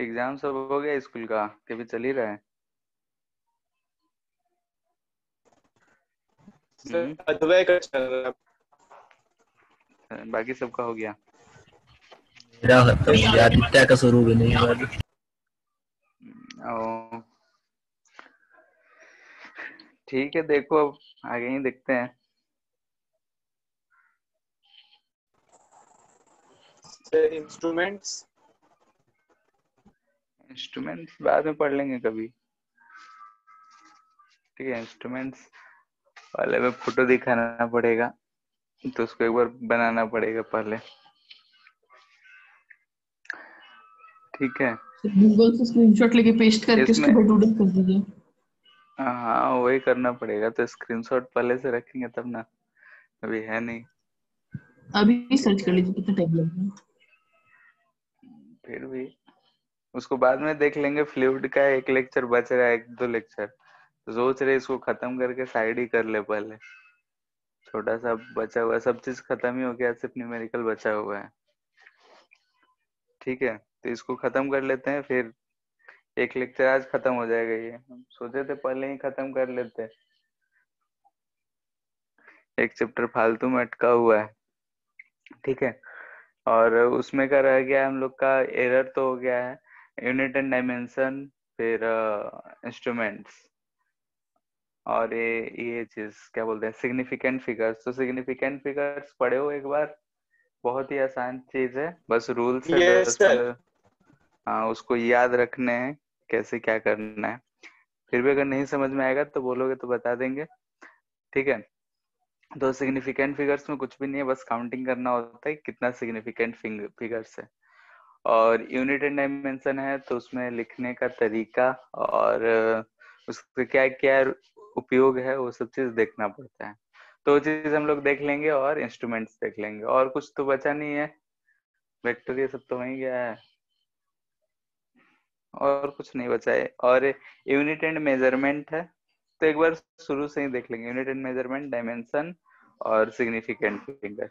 Exam सब हो गया स्कूल का कि अभी चल ही रहा है? सर अद्वैय का चल रहा बाकी सबका हो गया? मेरा खत्म हो गया, आदित्य का शुरू भी नहीं हुआ अभी। ओ, ठीक है, देखो अब आगे ही देखते हैं। है। इंस्ट्रूमेंट्स इंस्ट्रूमेंट्स बाद में पढ़ लेंगे कभी। ठीक है, इंस्ट्रूमेंट्स वाले में फोटो दिखाना पड़ेगा, तो उसको एक बार बनाना पड़ेगा पहले। ठीक है, गूगल से स्क्रीनशॉट लेके पेस्ट करके इसमें उसके ऊपर डूडल कर दीजिए। हाँ वही करना पड़ेगा, तो स्क्रीनशॉट पहले से रखेंगे तब ना, अभी है नहीं। अभी सर्च कर लीजिए कितना टाइम लगेगा। फिर भी उसको बाद में देख लेंगे। फ्लूइड का एक लेक्चर बच रहा है, एक दो लेक्चर, तो सोच रहे इसको खत्म करके साइड ही कर ले पहले। छोटा सा बचा हुआ है, सब चीज खत्म ही हो गया, सिर्फ न्यूमेरिकल बचा हुआ है। ठीक है, तो इसको खत्म कर लेते हैं, फिर एक लेक्चर आज खत्म हो जाएगा। ये हम सोचे थे पहले ही खत्म कर लेते, एक चैप्टर फालतू में अटका हुआ है। ठीक है, और उसमें का रह गया हम लोग का, एरर तो हो गया है, यूनिट एंड डायमेंशन, फिर इंस्ट्रूमेंट्स, और ये चीज क्या बोलते हैं, सिग्निफिकेंट फिगर्स। तो सिग्निफिकेंट फिगर्स पढ़े हो एक बार, बहुत ही आसान चीज है, बस रूल्स है यस दस सर। पंद्रह। हाँ, उसको याद रखने हैं, कैसे क्या करना है। फिर भी अगर नहीं समझ में आएगा तो बोलोगे तो बता देंगे। ठीक है, तो सिग्निफिकेंट फिगर्स में कुछ भी नहीं है, बस काउंटिंग करना होता है कितना सिग्निफिकेंट फिगर्स है। और यूनिट एंड डायमेंशन है, तो उसमें लिखने का तरीका और उसके क्या क्या उपयोग है, वो सब चीज देखना पड़ता है। तो वो चीज हम लोग देख लेंगे, और इंस्ट्रूमेंट्स देख लेंगे, और कुछ तो बचा नहीं है। वेक्टर ये सब तो वहीं गया है, और कुछ नहीं बचा है। और यूनिट एंड मेजरमेंट है, तो एक बार शुरू से ही देख लेंगे। यूनिट एंड मेजरमेंट, डायमेंशन और सिग्निफिकेंट फिगर,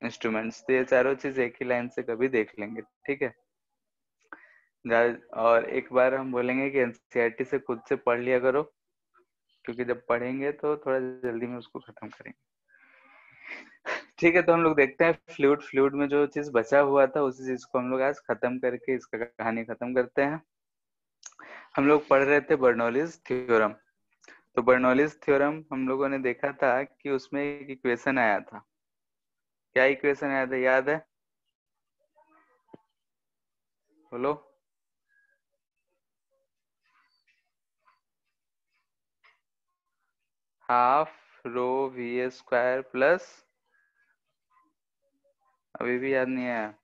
इंस्ट्रूमेंट्स, तो ये चारों चीज एक ही लाइन से कभी देख लेंगे। ठीक है, और एक बार हम बोलेंगे कि एनसीईआरटी से खुद से पढ़ लिया करो, क्योंकि जब पढ़ेंगे तो थोड़ा जल्दी में उसको खत्म करेंगे। ठीक है, तो हम लोग देखते हैं फ्लूइड में जो चीज बचा हुआ था, उसी चीज को हम लोग आज खत्म करके इसका कहानी खत्म करते हैं। हम लोग पढ़ रहे थे बर्नौलीज थ्योरम। तो बर्नौलीज थ्योरम हम लोगों ने देखा था कि उसमें एक इक्वेशन आया था। क्या इक्वेशन आया था, याद है? बोलो। Half rho we square plus, अभी भी याद नहीं आया,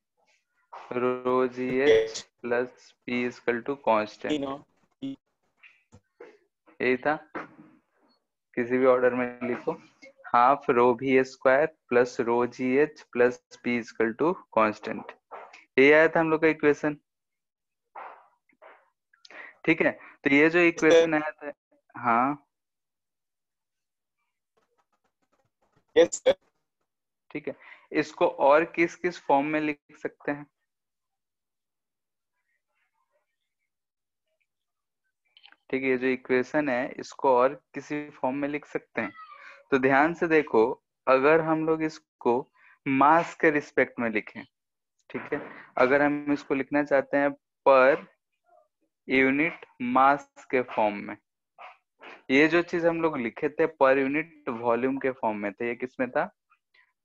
rho ji H plus P equal to constant. यही था, किसी भी ऑर्डर में लिखो। Half rho V square plus rho ji H plus P equal to constant, ये आया था हम लोग का इक्वेशन। ठीक है, तो ये जो इक्वेशन आया था, हाँ यस सर। ठीक है, इसको और किस किस फॉर्म में लिख सकते हैं? ठीक है, ये जो इक्वेशन है इसको और किसी फॉर्म में लिख सकते हैं। तो ध्यान से देखो, अगर हम लोग इसको मास के रिस्पेक्ट में लिखें, ठीक है, अगर हम इसको लिखना चाहते हैं पर यूनिट मास के फॉर्म में, ये जो चीज हम लोग लिखे थे पर यूनिट वॉल्यूम के फॉर्म में थे, ये किसमें था?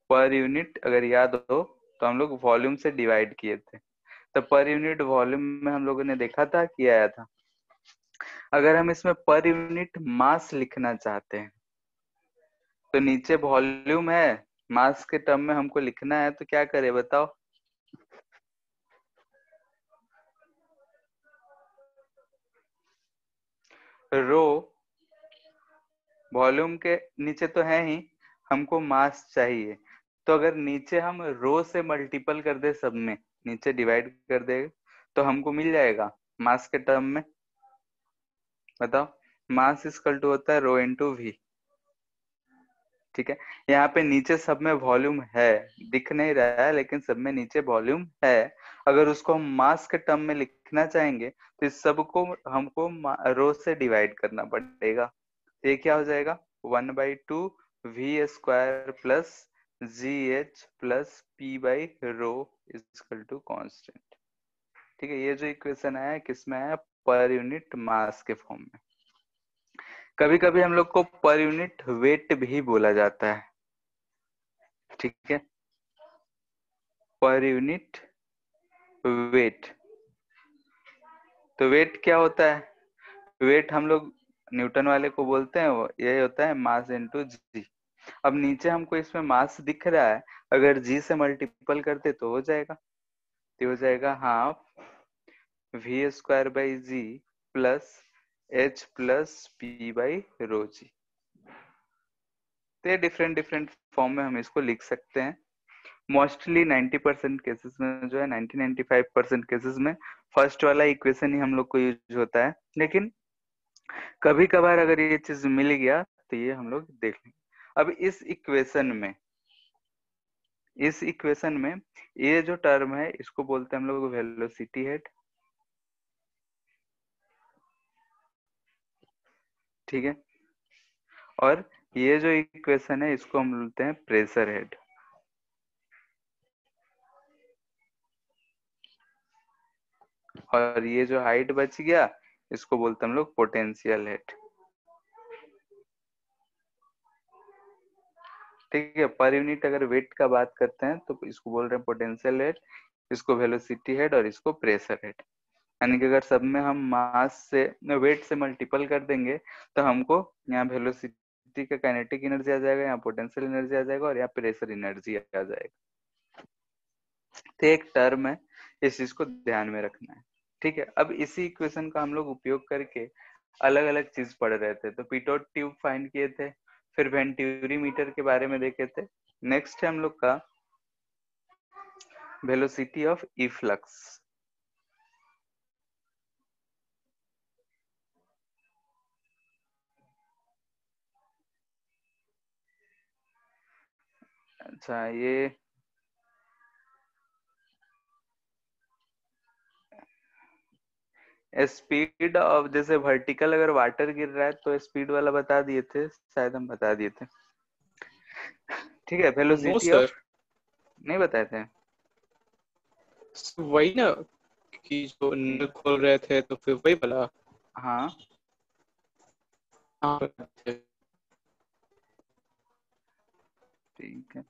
पर यूनिट, अगर याद हो तो हम लोग वॉल्यूम से डिवाइड किए थे, तो पर यूनिट वॉल्यूम में हम लोगों ने देखा था कि आया था। अगर हम इसमें पर यूनिट मास लिखना चाहते हैं, तो नीचे वॉल्यूम है, मास के टर्म में हमको लिखना है, तो क्या करें बताओ? रो वॉल्यूम के नीचे तो है ही, हमको मास चाहिए, तो अगर नीचे हम रो से मल्टीपल कर दे, सब में नीचे डिवाइड कर दे, तो हमको मिल जाएगा मास के टर्म में। बताओ, मास इक्वल टू होता है रो इंटू वी। ठीक है, यहाँ पे नीचे सब में वॉल्यूम है, दिख नहीं रहा है लेकिन सब में नीचे वॉल्यूम है। अगर उसको हम मास के टर्म में लिखना चाहेंगे तो इस सब को हमको रो से डिवाइड करना पड़ेगा। तो ये क्या हो जाएगा, 1/2 V square plus G H plus P by rho equal to constant. ठीक है, ये जो इक्वेशन आया किसमें आया, पर यूनिट मास के फॉर्म में। कभी कभी हम लोग को पर यूनिट वेट भी बोला जाता है। ठीक है, पर यूनिट वेट। तो वेट क्या होता है, वेट हम लोग न्यूटन वाले को बोलते हैं, वो ये होता है मास इनटू जी। अब नीचे हमको इसमें मास दिख रहा है, अगर जी से मल्टीपल करते तो हो जाएगा, तो हो जाएगा half v square by g plus h plus P by rho g. तो डिफरेंट डिफरेंट फॉर्म में हम इसको लिख सकते हैं। मोस्टली 90% केसेस में जो है, 90-95% केसेस में फर्स्ट वाला इक्वेशन ही हम लोग को यूज होता है, लेकिन कभी कभार अगर ये चीज मिल गया तो ये हम लोग देख लेंगे। अब इस इक्वेशन में ये जो टर्म है इसको बोलते हैं हम लोग वेलोसिटी हेड। ठीक है, और ये जो इक्वेशन है इसको हम बोलते हैं प्रेशर हेड। और ये जो हाइट बच गया इसको बोलते हैं हम लोग पोटेंशियल हेड। ठीक है, पर यूनिट अगर वेट का बात करते हैं तो इसको बोल रहे हैं पोटेंशियल हेड, इसको वेलोसिटी हेड और इसको प्रेशर हेड। यानी कि अगर सब में हम मास से वेट से मल्टीपल कर देंगे तो हमको यहाँ वेलोसिटी का काइनेटिक एनर्जी आ जाएगा, यहाँ पोटेंशियल एनर्जी आ जाएगा और यहाँ प्रेशर एनर्जी आ जाएगा। तो एक टर्म है, इस चीज को ध्यान में रखना है। ठीक है, अब इसी इक्वेशन का हम लोग उपयोग करके अलग अलग चीज पढ़ रहे थे। तो पिटोट ट्यूब फाइंड किए थे, फिर वेंटूरी मीटर के बारे में देखे थे। नेक्स्ट है हम लोग का वेलोसिटी ऑफ इफ्लक्स। अच्छा, ये स्पीड ऑफ, जैसे वर्टिकल अगर वाटर गिर रहा है तो स्पीड वाला बता दिए थे, शायद हम बता दिए थे। ठीक है, नो वेलोसिटी सर, ऑफ नहीं बताए थे। वही ना कि जो नल खोल रहे थे तो फिर वही बोला। हाँ, हाँ, ठीक है।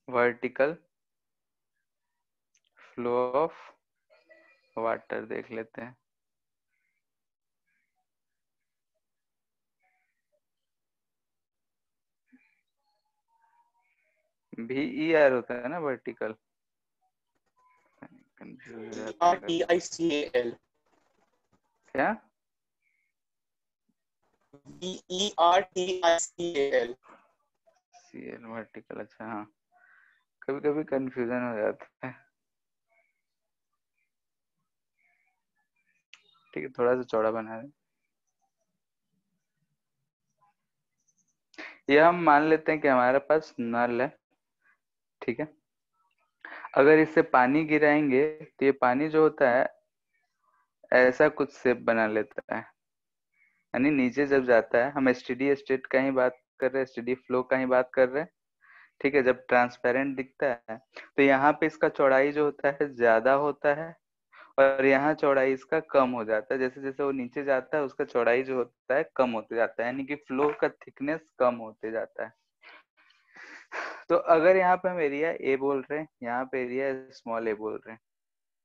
वर्टिकल फ्लो ऑफ वाटर देख लेते हैं। VER होता है ना वर्टिकल, कंफ्यूज हो जाता है कभी। RTICAL क्या, VERTICAL। CL वर्टिकल, अच्छा हाँ, कभी कभी कंफ्यूजन हो जाता है। ठीक है, थोड़ा सा चौड़ा बना दें। ये हम मान लेते हैं कि हमारे पास नल है। ठीक है, अगर इससे पानी गिराएंगे तो ये पानी जो होता है ऐसा कुछ शेप बना लेता है, यानी नीचे जब जाता है, हम स्टेडी स्टेट का ही बात कर रहे हैं, स्टेडी फ्लो का ही बात कर रहे हैं। ठीक है, जब ट्रांसपेरेंट दिखता है तो यहाँ पे इसका चौड़ाई जो होता है ज्यादा होता है और यहाँ चौड़ाई इसका कम हो जाता है। जैसे जैसे वो नीचे जाता है उसका चौड़ाई जो होता है कम होते जाता है, यानी कि फ्लो का थिकनेस कम होते जाता है। तो अगर यहाँ पे हम एरिया ए बोल रहे हैं, यहाँ पे एरिया स्मॉल ए बोल रहे हैं।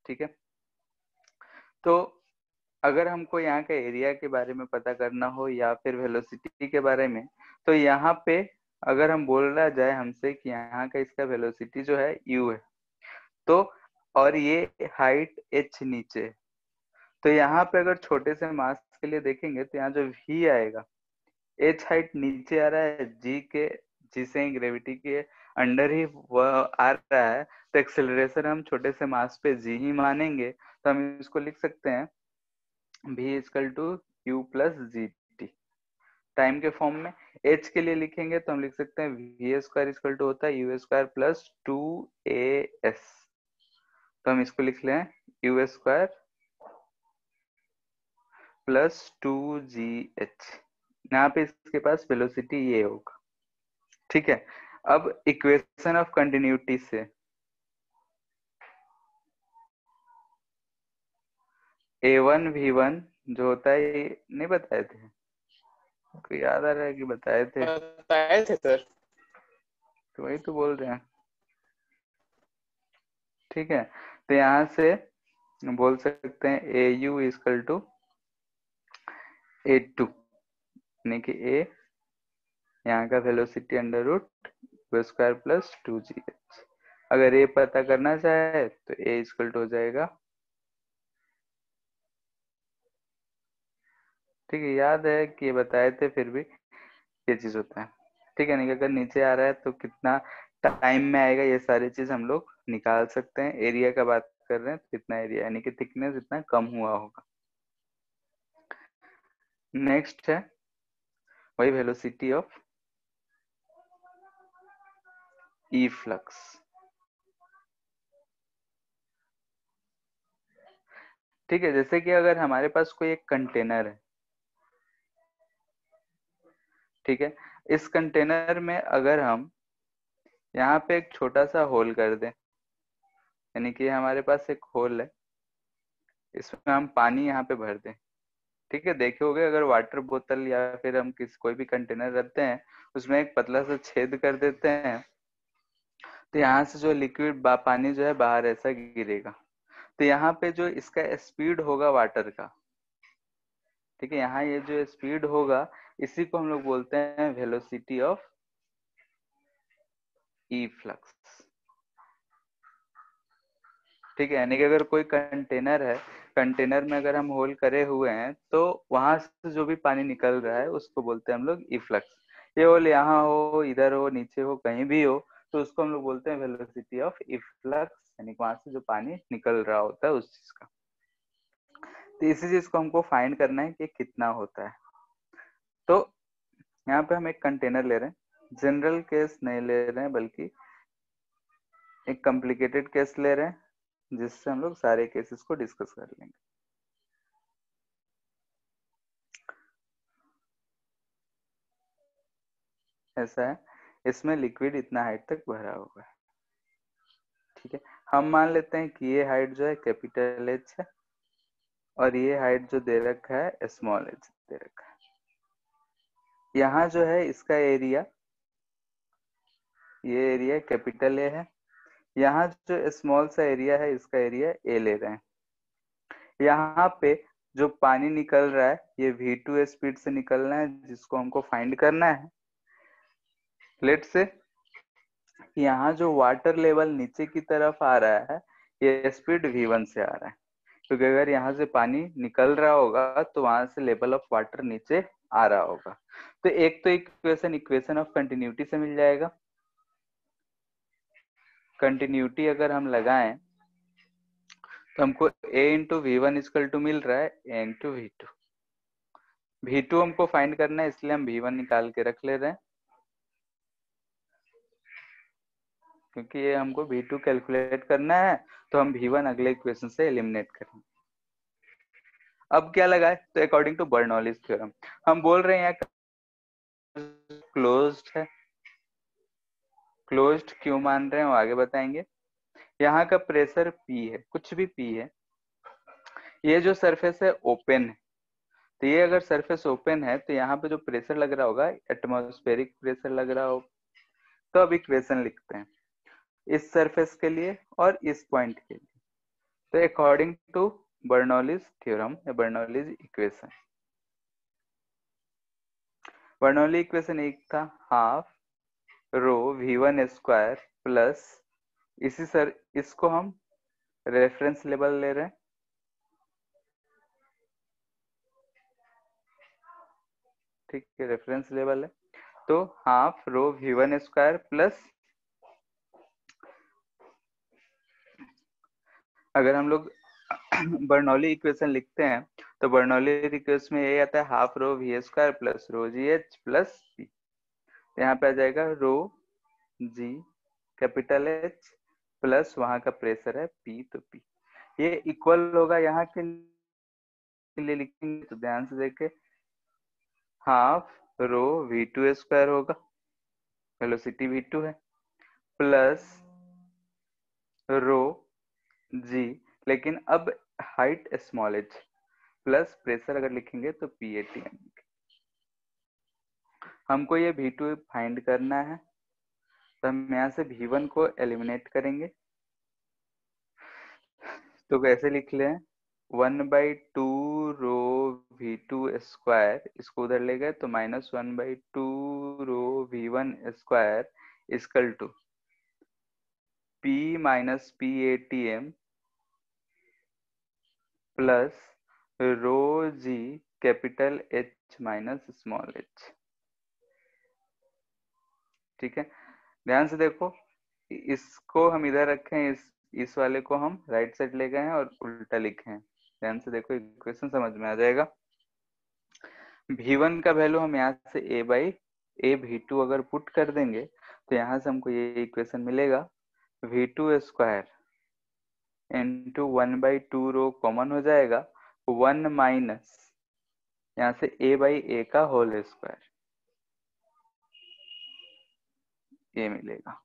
ठीक है, तो अगर हमको यहाँ के एरिया के बारे में पता करना हो या फिर वेलोसिटी के बारे में, तो यहाँ पे अगर हम बोल रहा जाए हमसे कि यहाँ का इसका वेलोसिटी जो है u है, तो और ये हाइट h नीचे है, तो यहाँ पे अगर छोटे से मास के लिए देखेंगे तो यहाँ जो v आएगा, h हाइट नीचे आ रहा है g के, g से ग्रेविटी के अंडर ही वह आ रहा है, तो एक्सेलरेशन हम छोटे से मास पे g ही मानेंगे। तो हम इसको लिख सकते हैं v equal to u plus G T. Time के फॉर्म में h के लिए लिखेंगे तो हम लिख सकते हैं वी स्क्वायर इक्वल टू होता है यू स्क्वायर प्लस 2as। तो हम इसको लिख लें यू स्क्वायर प्लस 2gh। यहाँ पे इसके पास वेलोसिटी ये होगा। ठीक है, अब इक्वेशन ऑफ कंटिन्यूटी से a1 v1 जो होता है ये नहीं बताए थे? कोई याद आ रहा है कि बताए थे? बताए थे सर। तो वही तो बोल रहे हैं। ठीक है, तो यहाँ से बोल सकते हैं ए यू इजकल टू a2, यानी कि a यहाँ का velocity under root v square plus 2gh। अगर a पता करना चाहे तो a इजकल टू हो जाएगा, ठीक है, याद है कि ये बताए थे, फिर भी ये चीज होता है। ठीक है, नहीं अगर नीचे आ रहा है तो कितना टाइम में आएगा ये सारी चीज हम लोग निकाल सकते हैं। एरिया का बात कर रहे हैं तो इतना एरिया यानी कि थिकनेस इतना कम हुआ होगा। नेक्स्ट है वही वेलोसिटी ऑफ ई फ्लक्स। ठीक है, जैसे कि अगर हमारे पास कोई एक कंटेनर है, ठीक है, इस कंटेनर में अगर हम यहाँ पे एक छोटा सा होल कर दें, यानी कि हमारे पास एक होल है, इसमें हम पानी यहाँ पे भर दें। ठीक है, देखे होगे अगर वाटर बोतल या फिर हम कोई भी कंटेनर रखते हैं उसमें एक पतला सा छेद कर देते हैं तो यहाँ से जो लिक्विड पानी जो है बाहर ऐसा गिरेगा। तो यहाँ पे जो इसका स्पीड होगा वाटर का, ठीक है, यहाँ ये जो स्पीड होगा इसी को हम लोग बोलते हैं वेलोसिटी ऑफ ई फ्लक्स। ठीक है, यानी कि अगर कोई कंटेनर है, कंटेनर में अगर हम होल करे हुए हैं तो वहां से जो भी पानी निकल रहा है उसको बोलते हैं हम लोग ई फ्लक्स। ये होल यहाँ हो, इधर हो, नीचे हो, कहीं भी हो, तो उसको हम लोग बोलते हैं वेलोसिटी ऑफ ई फ्लक्स, यानी वहां से जो पानी निकल रहा होता है उस चीज का। तो इसी चीज को हमको फाइंड करना है कि कितना होता है। तो यहाँ पे हम एक कंटेनर ले रहे हैं, जनरल केस नहीं ले रहे हैं बल्कि एक कॉम्प्लिकेटेड केस ले रहे हैं जिससे हम लोग सारे केसेस को डिस्कस कर लेंगे। ऐसा है, इसमें लिक्विड इतना हाइट तक भरा हुआ है। ठीक है, हम मान लेते हैं कि ये हाइट जो है कैपिटल एच है और ये हाइट जो दे रखा है स्मॉल एच दे रखा है। यहाँ जो है इसका एरिया, ये एरिया कैपिटल ए है, यहाँ जो स्मॉल सा एरिया है इसका एरिया ए ले रहे हैं। यहाँ पे जो पानी निकल रहा है ये v2 स्पीड से निकलना है जिसको हमको फाइंड करना है। लेट से यहाँ जो वाटर लेवल नीचे की तरफ आ रहा है ये स्पीड v1 से आ रहा है, क्योंकि अगर यहाँ से पानी निकल रहा होगा तो वहां से लेवल ऑफ वाटर नीचे आ रहा होगा। तो एक तो इक्वेशन ऑफ कंटिन्यूटी से मिल जाएगा। कंटिन्यूटी अगर हम लगाएं तो हमको a into v1 equal to मिल रहा है a इंटू v2। v2 हमको फाइंड करना है इसलिए हम v1 निकाल के रख ले रहे हैं, क्योंकि ये हमको v2 कैलकुलेट करना है तो हम v1 अगले इक्वेशन से एलिमिनेट करेंगे। अब क्या लगा है, तो अकॉर्डिंग टू बर्नौलीज थ्योरम हम बोल रहे हैं क्लोज्ड है। क्लोज्ड क्यों मान रहे हैं वो आगे बताएंगे। यहाँ का प्रेशर P है, कुछ भी P है, ये जो सरफेस है ओपन है, तो ये अगर सरफेस ओपन है तो यहाँ पे जो प्रेशर लग रहा होगा एटमॉस्फेरिक प्रेशर लग रहा होगा। तो अब इक्वेशन लिखते हैं इस सरफेस के लिए और इस पॉइंट के लिए। तो अकॉर्डिंग टू बर्नौलीज थ्योरम या बर्नौलीज इक्वेशन, बर्नौली इक्वेशन एक था half rho v1 square plus इसको हम रेफरेंस लेवल ले रहे हैं, ठीक है, रेफरेंस लेवल है। तो half rho v1 square plus, अगर हम लोग बर्नौली इक्वेशन लिखते हैं तो बर्नौली रिक्वेस्ट में ये आता है half rho we square plus rho ji H plus P. यहाँ पे आ जाएगा rho G capital H plus वहां का प्रेशर है पी, तो पी ये इक्वल होगा यहाँ के लिए लिखेंगे तो ध्यान से देखे half rho V two square होगा, वेलोसिटी वी टू है, प्लस रो जी, लेकिन अब height small H plus pressure अगर लिखेंगे तो पी ए टी एम। हमको ये वी टू फाइंड करना है तो हम यहाँ से V1 को एलिमिनेट करेंगे। तो कैसे लिख लें 1/2 रो V2 स्क्वायर, इसको उधर ले गए तो -1/2 rho V1 square equal to P minus P A T M plus rho G capital H minus small h। ठीक है, ध्यान से देखो इसको हम इधर रखें, इस वाले को हम राइट साइड ले गए हैं और उल्टा लिखे हैं। ध्यान से देखो इक्वेशन समझ में आ जाएगा। V1 का वैल्यू हम यहाँ से a V2 अगर पुट कर देंगे तो यहाँ से हमको ये इक्वेशन मिलेगा V2 स्क्वायर इंटू 1/2 रो कॉमन हो जाएगा 1 माइनस यहाँ से a का होल स्क्वायर, ये मिलेगा।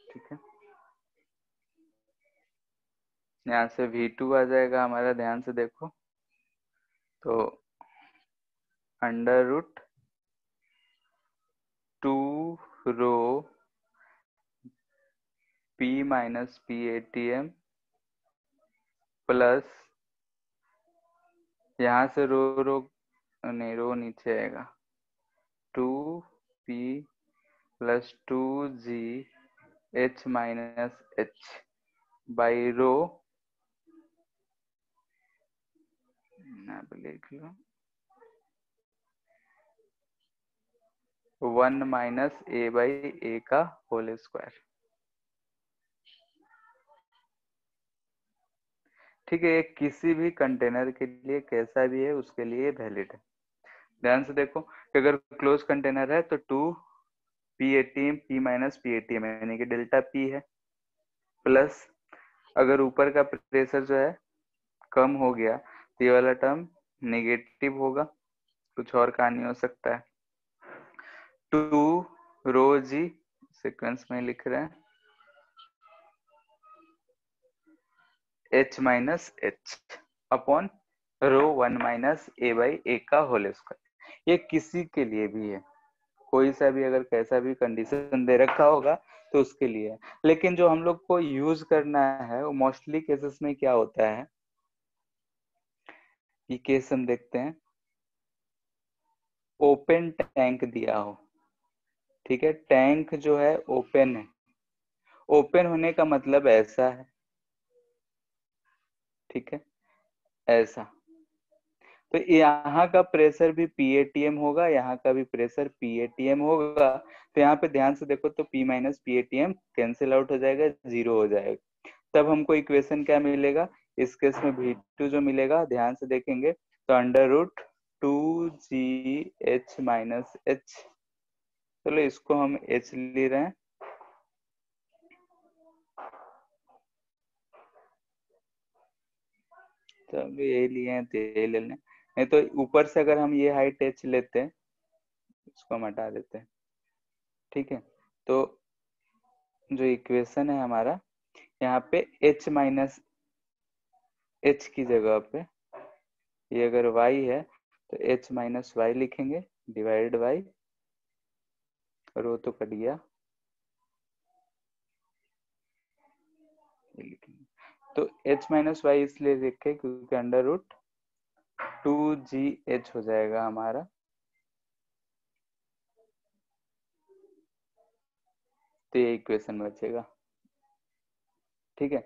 ठीक है, यहाँ से V2 आ जाएगा हमारा, ध्यान से देखो तो under root 2 rho P minus P A T M plus यहाँ से रो नहीं, रो नीचे आएगा 2P plus 2G H minus H by rho, लिख लो 1 माइनस a का होल स्क्वायर। ठीक है, ये किसी भी कंटेनर के लिए कैसा भी है उसके लिए वैलिड है। ध्यान से देखो कि अगर क्लोज कंटेनर है तो 2P ATM P minus P ATM यानी कि डेल्टा P है, प्लस अगर ऊपर का प्रेशर जो है कम हो गया तो ये वाला टर्म नेगेटिव होगा, कुछ और कहानी हो सकता है। 2 रो जी सीक्वेंस में लिख रहे हैं H minus H upon rho 1 minus a का होल स्क्वायर। ये किसी के लिए भी है, कोई सा भी अगर कैसा भी कंडीशन दे रखा होगा तो उसके लिए है। लेकिन जो हम लोग को यूज करना है वो मोस्टली केसेस में क्या होता है, ये केस हम देखते हैं ओपन टैंक दिया हो। ठीक है, टैंक जो है ओपन है, ओपन होने का मतलब ऐसा है। ठीक है, ऐसा तो यहाँ का प्रेशर भी PATM होगा, यहाँ का भी प्रेशर PATM होगा। तो यहाँ पे ध्यान से देखो तो P minus PATM cancel out हो जाएगा, 0 हो जाएगा। तब हमको इक्वेशन क्या मिलेगा, इस केस में V2 जो मिलेगा ध्यान से देखेंगे तो under root 2GH minus H, चलो इसको हम H ले रहे हैं, तो अभी ये लिए हैं तो ये ले लें, नहीं तो ऊपर से अगर हम ये हाइट H लेते हैं इसको हम हटा देते हैं। ठीक है, तो जो इक्वेशन है हमारा यहाँ पे H माइनस H की जगह पे ये अगर Y है तो H माइनस Y लिखेंगे डिवाइड बाई रो तो कट गया, लिखेंगे तो H माइनस Y इसलिए लिखे क्योंकि अंडर रूट 2GH हो जाएगा हमारा। तो ये इक्वेशन बचेगा। ठीक है,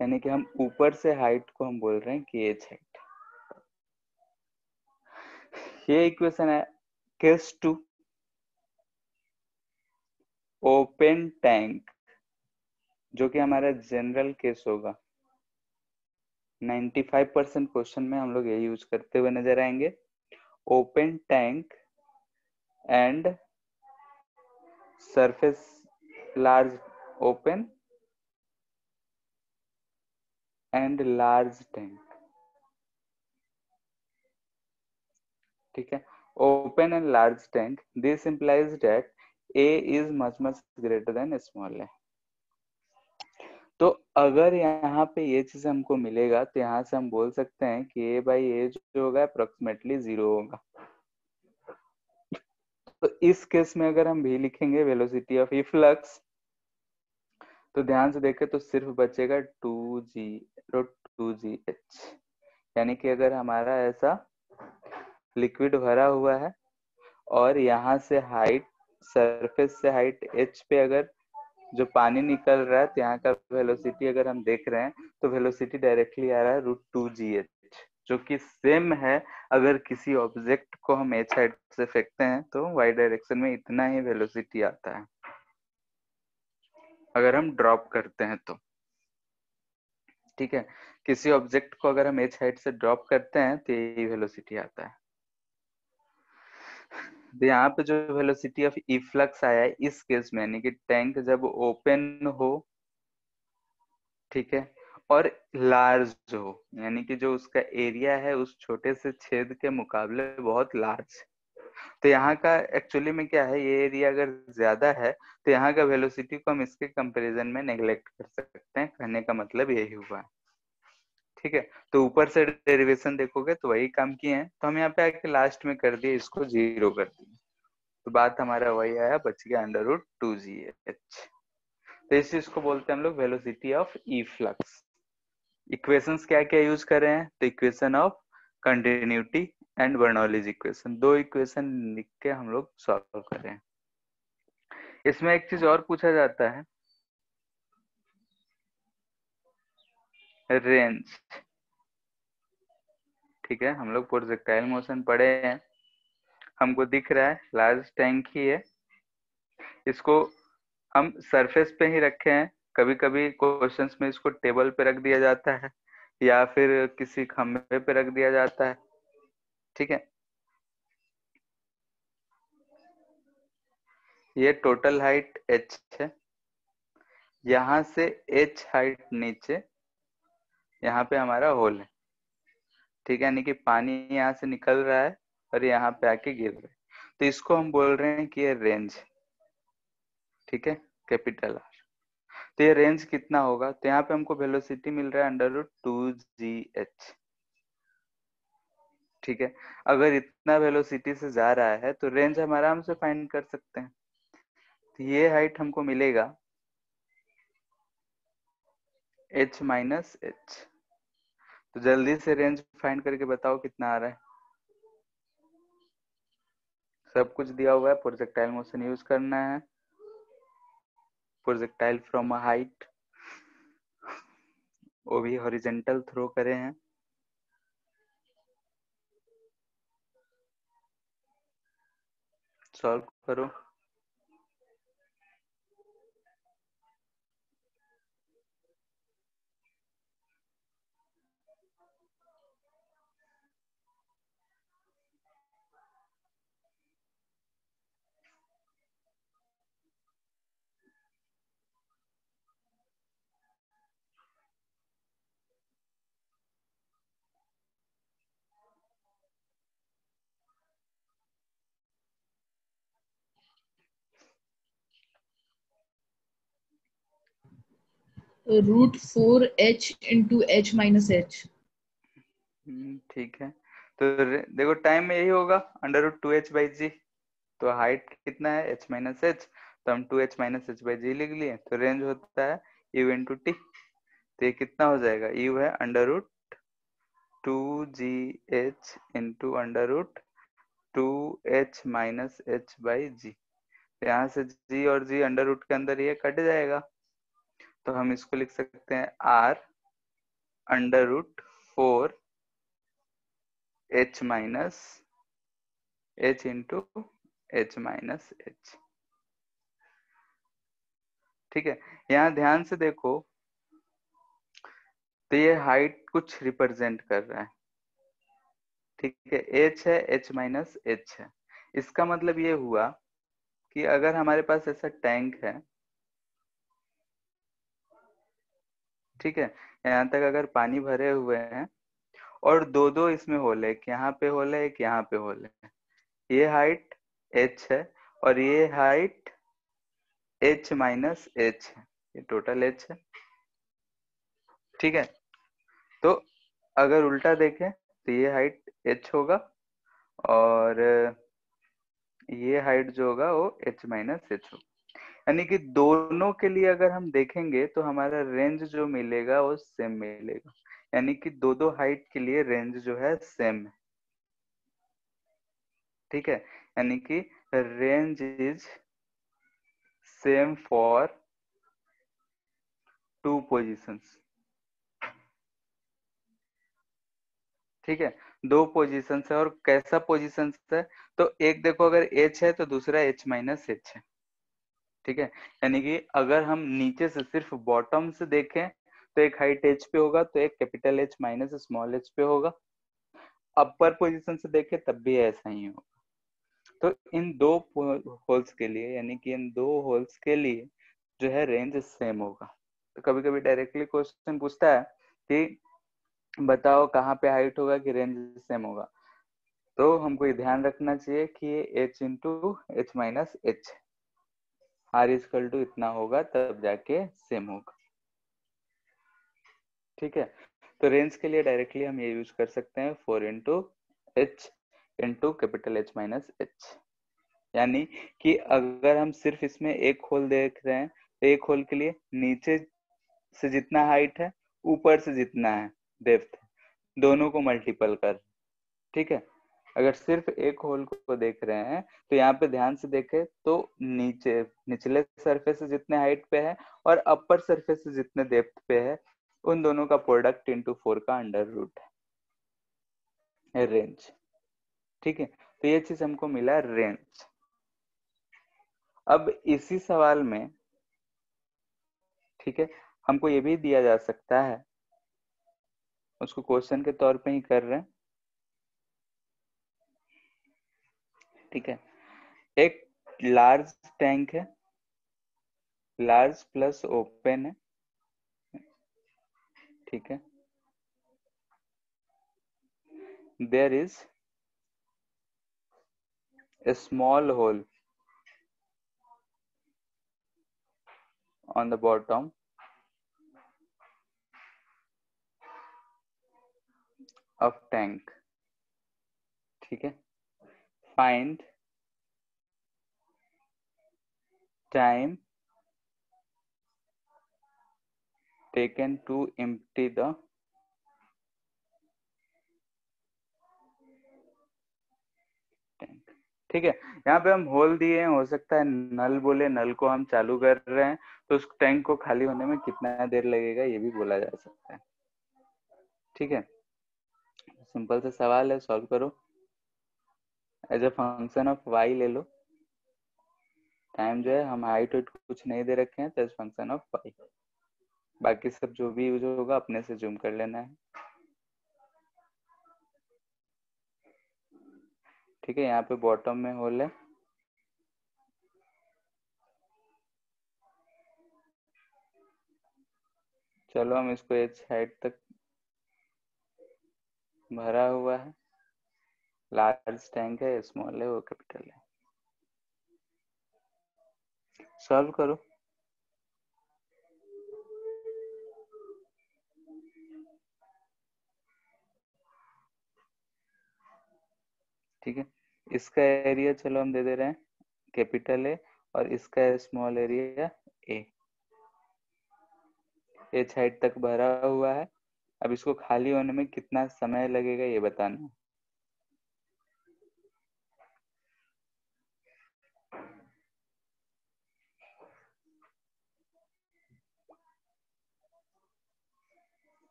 यानी कि हम ऊपर से हाइट को हम बोल रहे हैं कि H हाइट। ये इक्वेशन है केस 2। ओपन टैंक, जो कि हमारा जनरल केस होगा, 95% क्वेश्चन में हम लोग ये यूज करते हुए नजर आएंगे। Open tank and surface large open and large tank, ठीक है। Open and large tank, this implies that A is much greater than small a। तो अगर यहाँ पे ये चीज हमको मिलेगा तो यहाँ से हम बोल सकते हैं कि A बाई ए जो होगा अप्रोक्सीमेटली 0 होगा। तो इस केस में अगर हम भी लिखेंगे वेलोसिटी ऑफ इफ्लक्स, तो ध्यान से देखें तो सिर्फ बचेगा 2g/2gh। यानी कि अगर हमारा ऐसा लिक्विड भरा हुआ है और यहाँ से हाइट, सरफेस से हाइट h पे अगर जो पानी निकल रहा है, तो यहाँ का वेलोसिटी अगर हम देख रहे हैं तो वेलोसिटी डायरेक्टली आ रहा है √2gh, जो कि सेम है अगर किसी ऑब्जेक्ट को हम h हाइट से फेंकते हैं तो y डायरेक्शन में इतना ही वेलोसिटी आता है अगर हम ड्रॉप करते हैं तो, ठीक है। किसी ऑब्जेक्ट को अगर हम h हाइट से ड्रॉप करते हैं तो यही वेलोसिटी आता है। तो यहाँ पे जो वेलोसिटी ऑफ इफ्लक्स आया है इस केस में, यानी कि टैंक जब ओपन हो, ठीक है, और लार्ज हो, यानी कि जो उसका एरिया है उस छोटे से छेद के मुकाबले बहुत लार्ज। तो यहाँ का एक्चुअली में क्या है, ये एरिया अगर ज्यादा है तो यहाँ का वेलोसिटी को हम इसके कंपैरिजन में नेग्लेक्ट कर सकते हैं, कहने का मतलब यही हुआ है, ठीक है। तो ऊपर से डेरिवेशन देखोगे तो वही काम किए हैं, तो हम यहाँ पे आके लास्ट में कर दिए, इसको 0 कर दिए, तो बात हमारा वही आया, बच गया √2gh। तो इस चीज को बोलते हैं हम लोग velocity of E flux. Equations क्या क्या यूज कर रहे हैं, तो equation of continuity and Bernoulli's equation, दो इक्वेशन लिख के हम लोग सॉल्व कर रहे हैं। इसमें एक चीज और पूछा जाता है, रेंज, ठीक है। हम लोग प्रोजेक्टाइल मोशन पढ़े हैं, हमको दिख रहा है लार्ज टैंक ही है, इसको हम सरफेस पे ही रखे हैं, कभी कभी क्वेश्चंस में इसको टेबल पे रख दिया जाता है या फिर किसी खंभे पे रख दिया जाता है, ठीक है। ये टोटल हाइट h है, यहाँ से h हाइट नीचे, यहाँ पे हमारा होल है, ठीक है, यानी कि पानी यहाँ से निकल रहा है और यहाँ पे आके गिर रहा है, तो इसको हम बोल रहे हैं कि ये रेंज, ठीक है, कैपिटल R। तो ये रेंज कितना होगा, तो यहाँ पे हमको वेलोसिटी मिल रहा है √2gh, ठीक है। अगर इतना वेलोसिटी से जा रहा है तो रेंज हम आराम से फाइंड कर सकते हैं। तो ये हाइट हमको मिलेगा h माइनस h। तो जल्दी से रेंज फाइंड करके बताओ कितना आ रहा है। सब कुछ दिया हुआ है, प्रोजेक्टाइल मोशन यूज करना है, प्रोजेक्टाइल फ्रॉम अ हाइट, वो भी हॉरिजॉन्टल थ्रो करे हैं। सॉल्व करो। √4h into h minus h। ठीक है, तो देखो टाइम में यही होगा √2h/g। तो हाइट कितना है h माइनस h, तो हम 2h माइनस h/g लिख लिए। तो रेंज होता है u इंटू टी, तो ये कितना हो जाएगा, u है √2gh into √2h minus h/g। यहाँ से g और g अंडर रूट के अंदर ये कट जाएगा, तो हम इसको लिख सकते हैं r √4 h minus h into h minus h। ठीक है, यहाँ ध्यान से देखो तो ये हाइट कुछ रिप्रेजेंट कर रहा है। ठीक है, h है, h माइनस h है। इसका मतलब ये हुआ कि अगर हमारे पास ऐसा टैंक है, ठीक है, यहाँ तक अगर पानी भरे हुए हैं और दो दो इसमें होल है, एक यहाँ पे होल है, एक यहाँ पे होल है, ये हाइट h है और ये हाइट h माइनस h है, ये टोटल h है। ठीक है, तो अगर उल्टा देखें तो ये हाइट h होगा और ये हाइट जो होगा वो h माइनस h होगा। यानी कि दोनों के लिए अगर हम देखेंगे तो हमारा रेंज जो मिलेगा वो सेम मिलेगा, यानी कि दो दो हाइट के लिए रेंज जो है सेम है। ठीक है, यानी कि range is same for two positions. ठीक है, दो पोजीशन है और कैसा पोजीशन है, तो एक देखो अगर h है तो दूसरा h माइनस h है। ठीक है, यानी कि अगर हम नीचे से सिर्फ बॉटम से देखें तो एक हाइट h पे होगा तो एक capital H minus small h पे होगा, अपर पोजीशन से देखें तब भी ऐसा ही होगा। तो इन दो होल्स के लिए, यानी कि इन दो होल्स के लिए जो है रेंज सेम होगा। तो कभी कभी डायरेक्टली क्वेश्चन पूछता है कि बताओ कहाँ पे हाइट होगा कि रेंज सेम होगा, तो हमको ये ध्यान रखना चाहिए कि ये h into H minus H, R equal to इतना होगा तब जाके सेम होगा। ठीक है, तो रेंज के लिए डायरेक्टली हम ये यूज कर सकते हैं 4 into H into capital H minus H. यानी कि अगर हम सिर्फ इसमें एक होल देख रहे हैं तो एक होल के लिए नीचे से जितना हाइट है ऊपर से जितना है डेप्थ, दोनों को मल्टीपल कर। ठीक है, अगर सिर्फ एक होल को देख रहे हैं तो यहाँ पे ध्यान से देखें तो नीचे निचले सरफेस से जितने हाइट पे है और अपर सरफेस से जितने डेप्थ पे है उन दोनों का प्रोडक्ट इंटू 4 का अंडर रूट है रेंज। ठीक है, तो ये चीज हमको मिला रेंज। अब इसी सवाल में, ठीक है, हमको ये भी दिया जा सकता है, उसको क्वेश्चन के तौर पे ही कर रहे हैं। ठीक है, एक लार्ज टैंक है, लार्ज प्लस ओपन है। ठीक है, there is a small hole on the bottom of tank. ठीक है, find time taken to empty the tank। ठीक है, यहाँ पे हम होल दिए हैं, हो सकता है नल बोले, नल को हम चालू कर रहे हैं तो उस टैंक को खाली होने में कितना देर लगेगा ये भी बोला जा सकता है। ठीक है, सिंपल सा सवाल है, सॉल्व करो। As a function of y ले लो, टाइम जो है हम हाइट वाइट कुछ नहीं दे रखे हैं तो एज फंक्शन ऑफ y, बाकी सब जो भी यूज होगा अपने से जूम कर लेना है। ठीक है, यहाँ पे बॉटम में होल है, चलो हम इसको एच हाइट तक भरा हुआ है, लार्ज टैंक है, स्मॉल है वो कैपिटल है। सॉल्व करो। ठीक है, इसका एरिया चलो हम दे दे रहे हैं कैपिटल ए और इसका small area A, H height तक भरा हुआ है। अब इसको खाली होने में कितना समय लगेगा ये बताना है।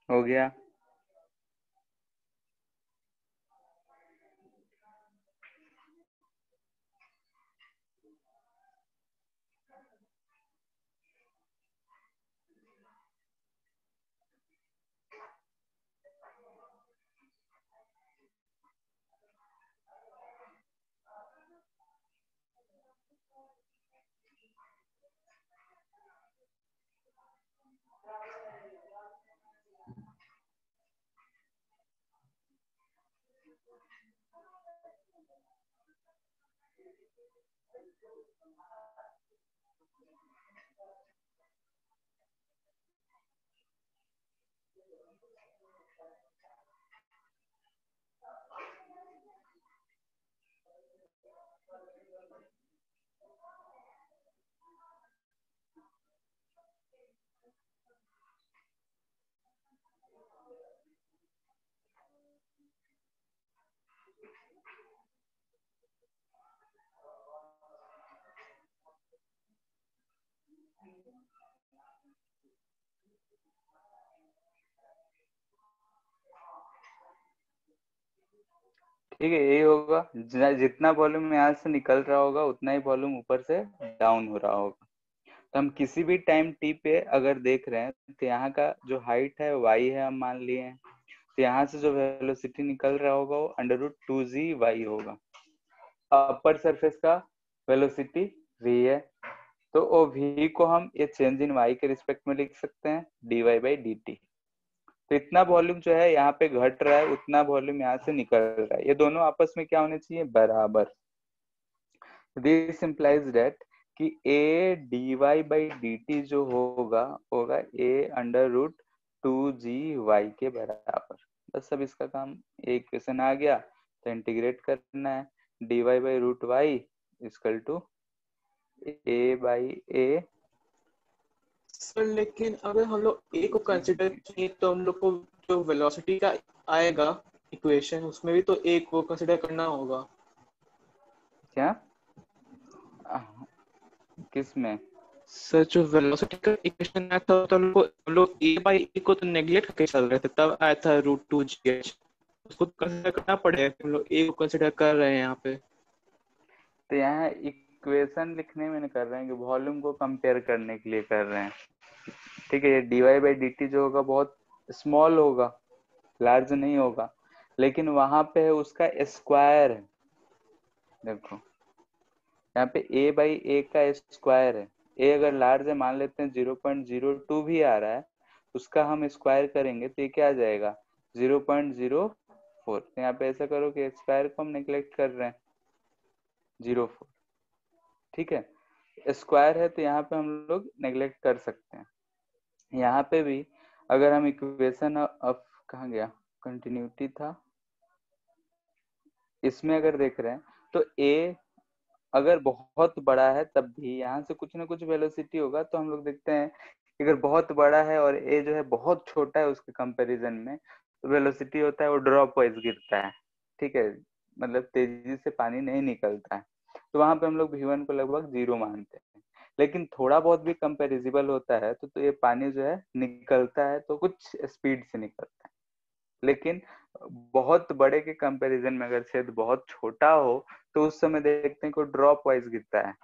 हो गया। ठीक है, यही होगा। जितना वॉल्यूम यहाँ से निकल रहा होगा उतना ही वॉल्यूम ऊपर से डाउन हो रहा होगा। तो हम किसी भी टाइम टी पे अगर देख रहे हैं तो यहाँ का जो हाइट है वाई है, हम मान लिए हैं। तो यहाँ से जो वेलोसिटी निकल रहा होगा वो √2g होगा। अपर सरफेस का वेलोसिटी v है, तो वो v को हम ये चेंज इन y के रिस्पेक्ट में लिख सकते हैं dy/dt। तो इतना वॉल्यूम जो है यहाँ पे घट रहा है, उतना वॉल्यूम यहाँ से निकल रहा है। ये दोनों आपस में क्या होने चाहिए? बराबर। दिस इम्प्लाइज दैट कि a dy/dt जो होगा a√2gy के बराबर। बस अब इसका काम, एक इक्वेशन आ गया तो इंटीग्रेट करना है। dy/√y equal to a/a। Sir लेकिन अगर हम लोग ए को कंसिडर किए तो हम लोग को जो वेलोसिटी का आएगा इक्वेशन, उसमें भी तो ए को कंसिडर करना होगा। क्या? किस में? सर जो वेलोसिटी का इक्वेशन आया था तो हम लोग a/a को तो नेग्लेक्ट करके चल रहे थे, तब आया था √2gh। उसको कंसिडर करना पड़ेगा। हम लोग ए को कंसिडर कर रहे हैं यहाँ पे। तो यहाँ इक्वेशन लिखने में नहीं कर रहे हैं कि वॉल्यूम को कंपेयर करने के लिए कर रहे हैं। ठीक है, ये dy/dt जो होगा बहुत स्मॉल होगा, लार्ज नहीं होगा, लेकिन वहां पे उसका स्क्वायर है। देखो यहाँ पे a/a का स्क्वायर है। a अगर लार्ज है, मान लेते हैं 0.02 भी आ रहा है, उसका हम स्क्वायर करेंगे तो ये क्या आ जाएगा? 0.04। तो यहाँ पे ऐसा करो कि स्क्वायर को हम निगलेक्ट कर रहे हैं, 0.4। ठीक है, स्क्वायर है तो यहाँ पे हम लोग नेग्लेक्ट कर सकते हैं। यहाँ पे भी अगर हम इक्वेशन ऑफ, कहाँ गया, कंटिन्यूटी था, इसमें अगर देख रहे हैं तो a अगर बहुत बड़ा है तब भी यहाँ से कुछ ना कुछ वेलोसिटी होगा। तो हम लोग देखते हैं कि अगर बहुत बड़ा है और a जो है बहुत छोटा है उसके कंपैरिजन में, तो वेलोसिटी होता है वो ड्रॉप वाइज गिरता है। ठीक है, मतलब तेजी से पानी नहीं निकलता है। तो वहां पे हम लोग v1 को लगभग 0 मानते हैं। लेकिन थोड़ा बहुत भी कंपेरिजिबल होता है तो ये पानी जो है निकलता है तो कुछ स्पीड से निकलता है। लेकिन बहुत बड़े के कंपैरिजन में अगर छेद बहुत छोटा हो तो उस समय देखते हैं कि ड्रॉप वाइज गिरता है।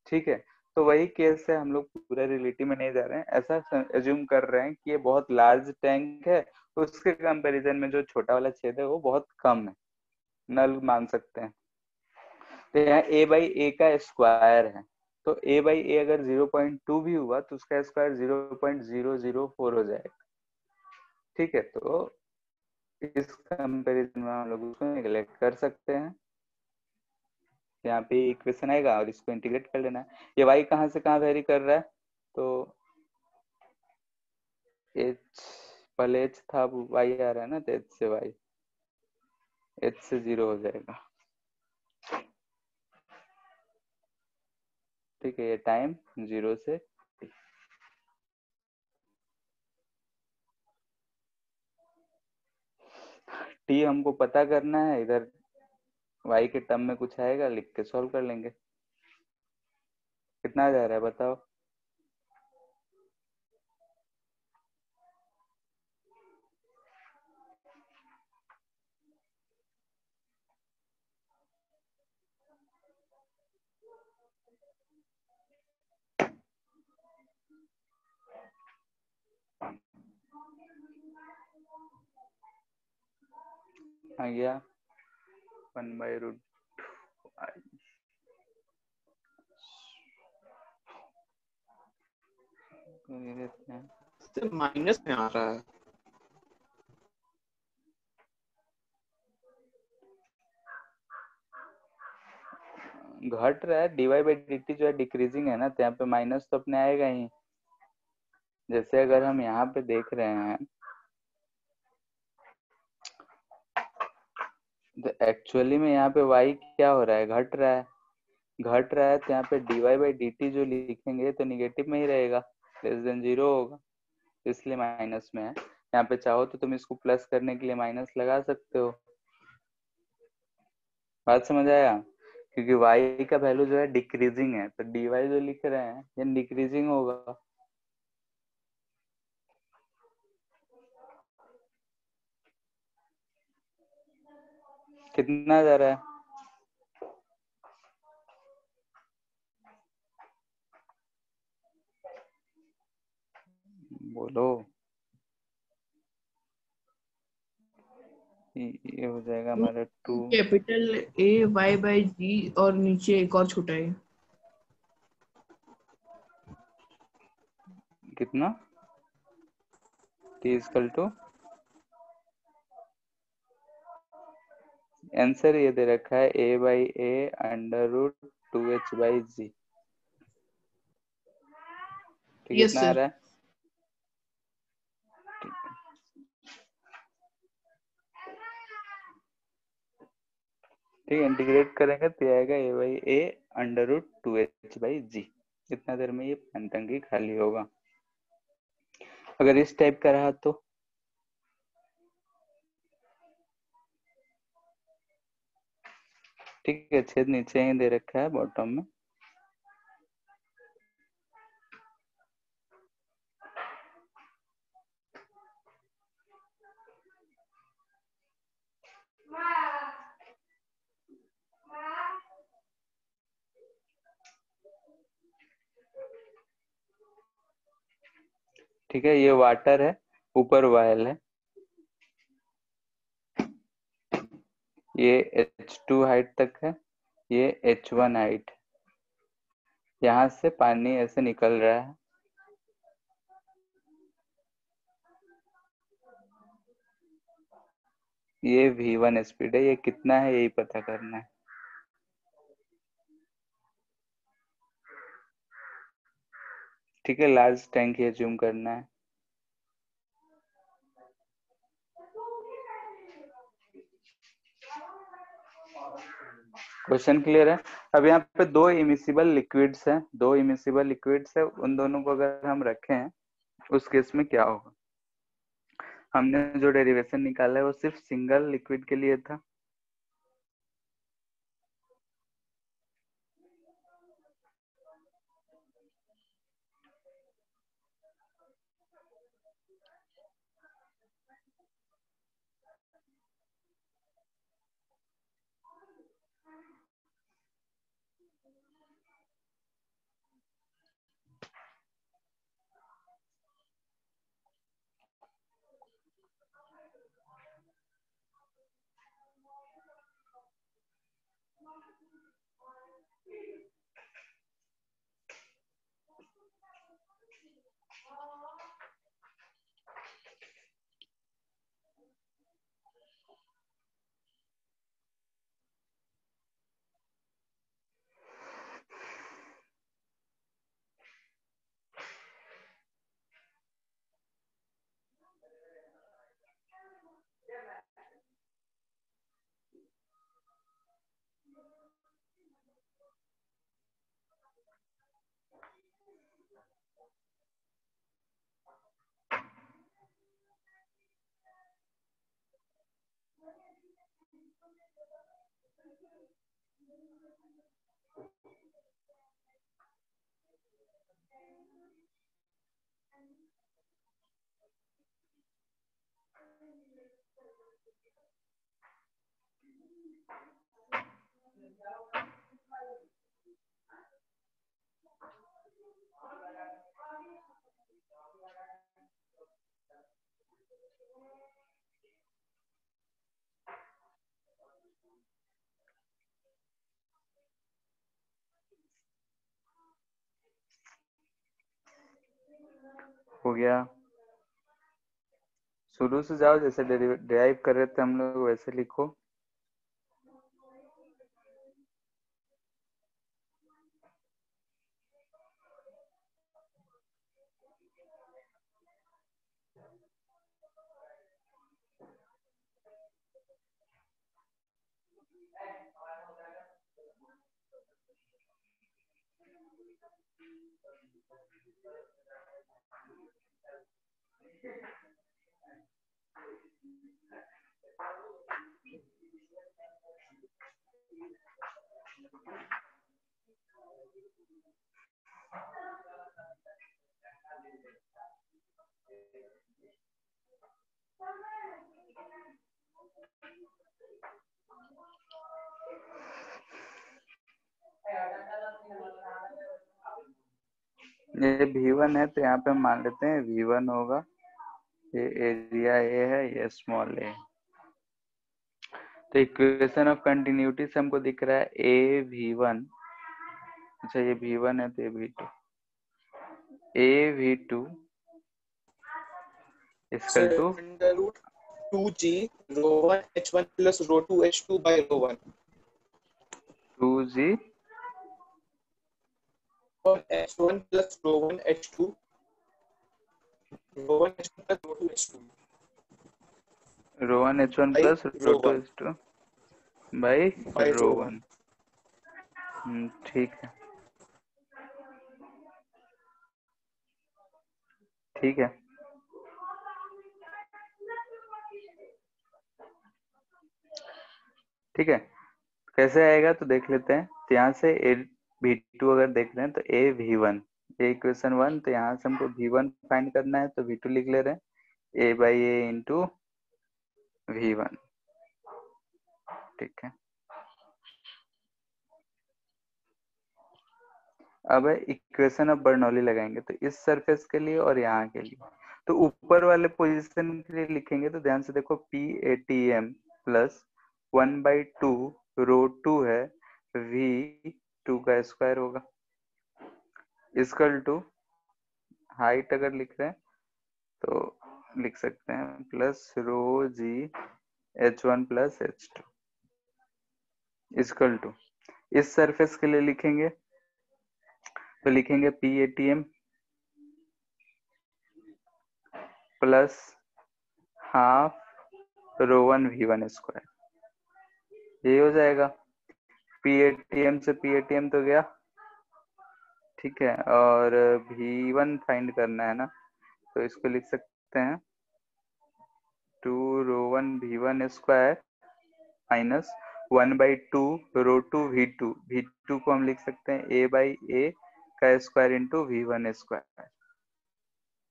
ठीक है, तो वही केस है, हम लोग पूरा रिलेटिव में नहीं जा रहे हैं, ऐसा एज्यूम कर रहे हैं कि ये बहुत लार्ज टैंक है, उसके कंपैरिजन में जो छोटा वाला छेद है वो बहुत कम है, नल मान सकते हैं। तो यहाँ a/a का स्क्वायर है, तो a/a अगर 0.2 भी हुआ तो उसका स्क्वायर 0.004 हो जाएगा। ठीक है, तो इस कंपैरिजन में हम लोग उसको नेग्लेक्ट कर सकते हैं। यहाँ पे इक्वेशन आएगा और इसको इंटीग्रेट कर लेना है। ये y कहाँ से कहाँ वेरी कर रहा है? तो h, पहले h था, अब y आ रहा है ना, तो h से y, h से 0 हो जाएगा। ठीक है, ये टाइम 0 से t हमको पता करना है। इधर y के टर्म में कुछ आएगा, लिख के सॉल्व कर लेंगे। कितना जा रहा है बताओ। आ गया 1/√i। देते हैं इससे माइनस में आ रहा है। घट रहा है, dy/dt जो है डिक्रीजिंग है ना, तो यहाँ पे माइनस तो अपने आएगा ही। जैसे अगर हम यहाँ पे देख रहे हैं तो एक्चुअली में यहाँ पे y क्या हो रहा है, घट रहा है। घट रहा है तो यहाँ पे dy/dt जो लिखेंगे तो निगेटिव में ही रहेगा, <0 होगा, इसलिए माइनस में है। यहाँ पे चाहो तो तुम इसको प्लस करने के लिए माइनस लगा सकते हो। बात समझ आया? क्योंकि y का वैल्यू जो है डिक्रीजिंग है, तो dy जो लिख रहे हैं ये डिक्रीजिंग होगा। कितना जा रहा है? बोलो। ये हो जाएगा हमारा 2। कैपिटल A y/g और नीचे एक और छोटा है। कितना? t इक्वल टू, आंसर ये दे रखा है a/a√2h/g। ठीक, यस कितना आ सर। रहा है? ठीक है, इंटीग्रेट करेंगे तो ये आएगा a/a√2h/g। इतना देर में ये पेंटंकी खाली होगा। अगर इस टाइप का रहा तो ठीक है, छेद नीचे ही दे रखा है बॉटम में। ठीक है, ये वाटर है, ऊपर वायल है, ये h2 हाइट तक है, ये h1 हाइट। यहाँ से पानी ऐसे निकल रहा है। ये v1 स्पीड है, ये कितना है यही पता करना है। ठीक है, लार्ज टैंक ये जूम करना है। क्वेश्चन क्लियर है? अब यहाँ पे दो इमिसिबल लिक्विड्स हैं, दो इमिसिबल लिक्विड्स है, उन दोनों को अगर हम रखें उस केस में क्या होगा। हमने जो डेरिवेशन निकाला है वो सिर्फ सिंगल लिक्विड के लिए था। हो गया। शुरू से जाओ, जैसे डिराइव कर रहे थे हम लोग वैसे लिखो। ये V1 है तो यहाँ पे मान लेते हैं V1 होगा। ये एरिया A है, ये स्मॉल a। तो इक्वेशन ऑफ कंटिन्यूटी से हमको दिख रहा है A V1। अच्छा, ये V1 है तो ये V2। A V2 equal to under root 2g rho 1 h1 plus rho 2 h2 by rho 1 2g और h1 plus rho 1 h2 rho 1 h1 plus rho 2 h2 rho 1 h1 by plus rho rho 2 1 h2 by by rho rho 1। 1। ठीक है, ठीक है। ठीक है, कैसे आएगा तो देख लेते हैं। तो यहाँ से ए V2 अगर देख रहे हैं तो A V1, ये इक्वेशन 1। तो यहाँ से हमको V1 फाइंड करना है तो V2 लिख ले रहे हैं A by A into V1। ठीक है, अब इक्वेशन ऑफ बर्नौली लगाएंगे तो इस सरफेस के लिए और यहाँ के लिए। तो ऊपर वाले पोजीशन के लिए लिखेंगे तो ध्यान से देखो PATM प्लस 1/2 रो 2 है V2 का स्क्वायर होगा इक्वल टू हाइट अगर लिख रहे हैं तो लिख सकते हैं plus rho G H1 plus H2 equal to इस सरफेस के लिए लिखेंगे तो लिखेंगे PATM plus half rho 1 V1 square. ये हो जाएगा। PATM से PATM तो गया, ठीक है। और V1 फाइंड करना है ना, तो इसको लिख सकते हैं 2 रो 1 V1 स्क्वायर माइनस 1/2 रो 2 V2। V2 को हम लिख सकते हैं A बाई A का square into V1 square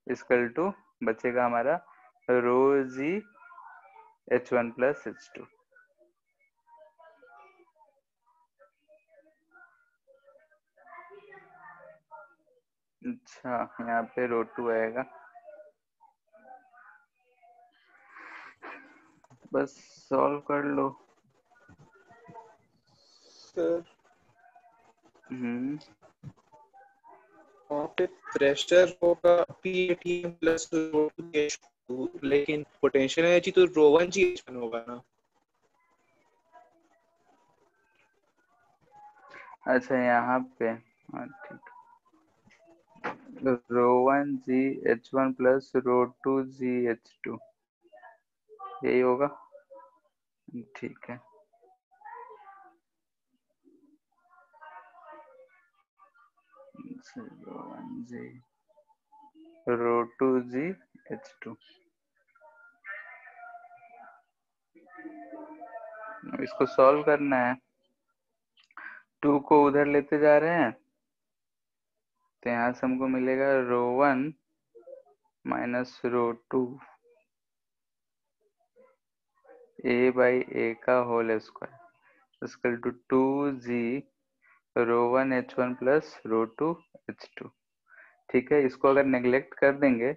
equal to बचेगा हमारा रो G H1 प्लस H2। अच्छा, यहाँ पे रो 2 आएगा। बस सॉल्व कर लो। सर हम्म, वहाँ पे प्रेशर होगा PATM प्लस रो 2 h2 लेकिन पोटेंशियल एनर्जी तो रो 1 g h1 होगा ना। अच्छा यहाँ पे, हाँ ठीक। रो 1 G H1 plus rho 2 G H2 यही होगा। ठीक है, रो 1 G रो 2 G H2। इसको सॉल्व करना है 2 को उधर लेते जा रहे हैं तो यहाँ से हमको मिलेगा ρ1 माइनस ρ2 a/a का whole square equal to 2g ρ1 h1 plus ρ2 h2। ठीक है, इसको अगर नेग्लेक्ट कर देंगे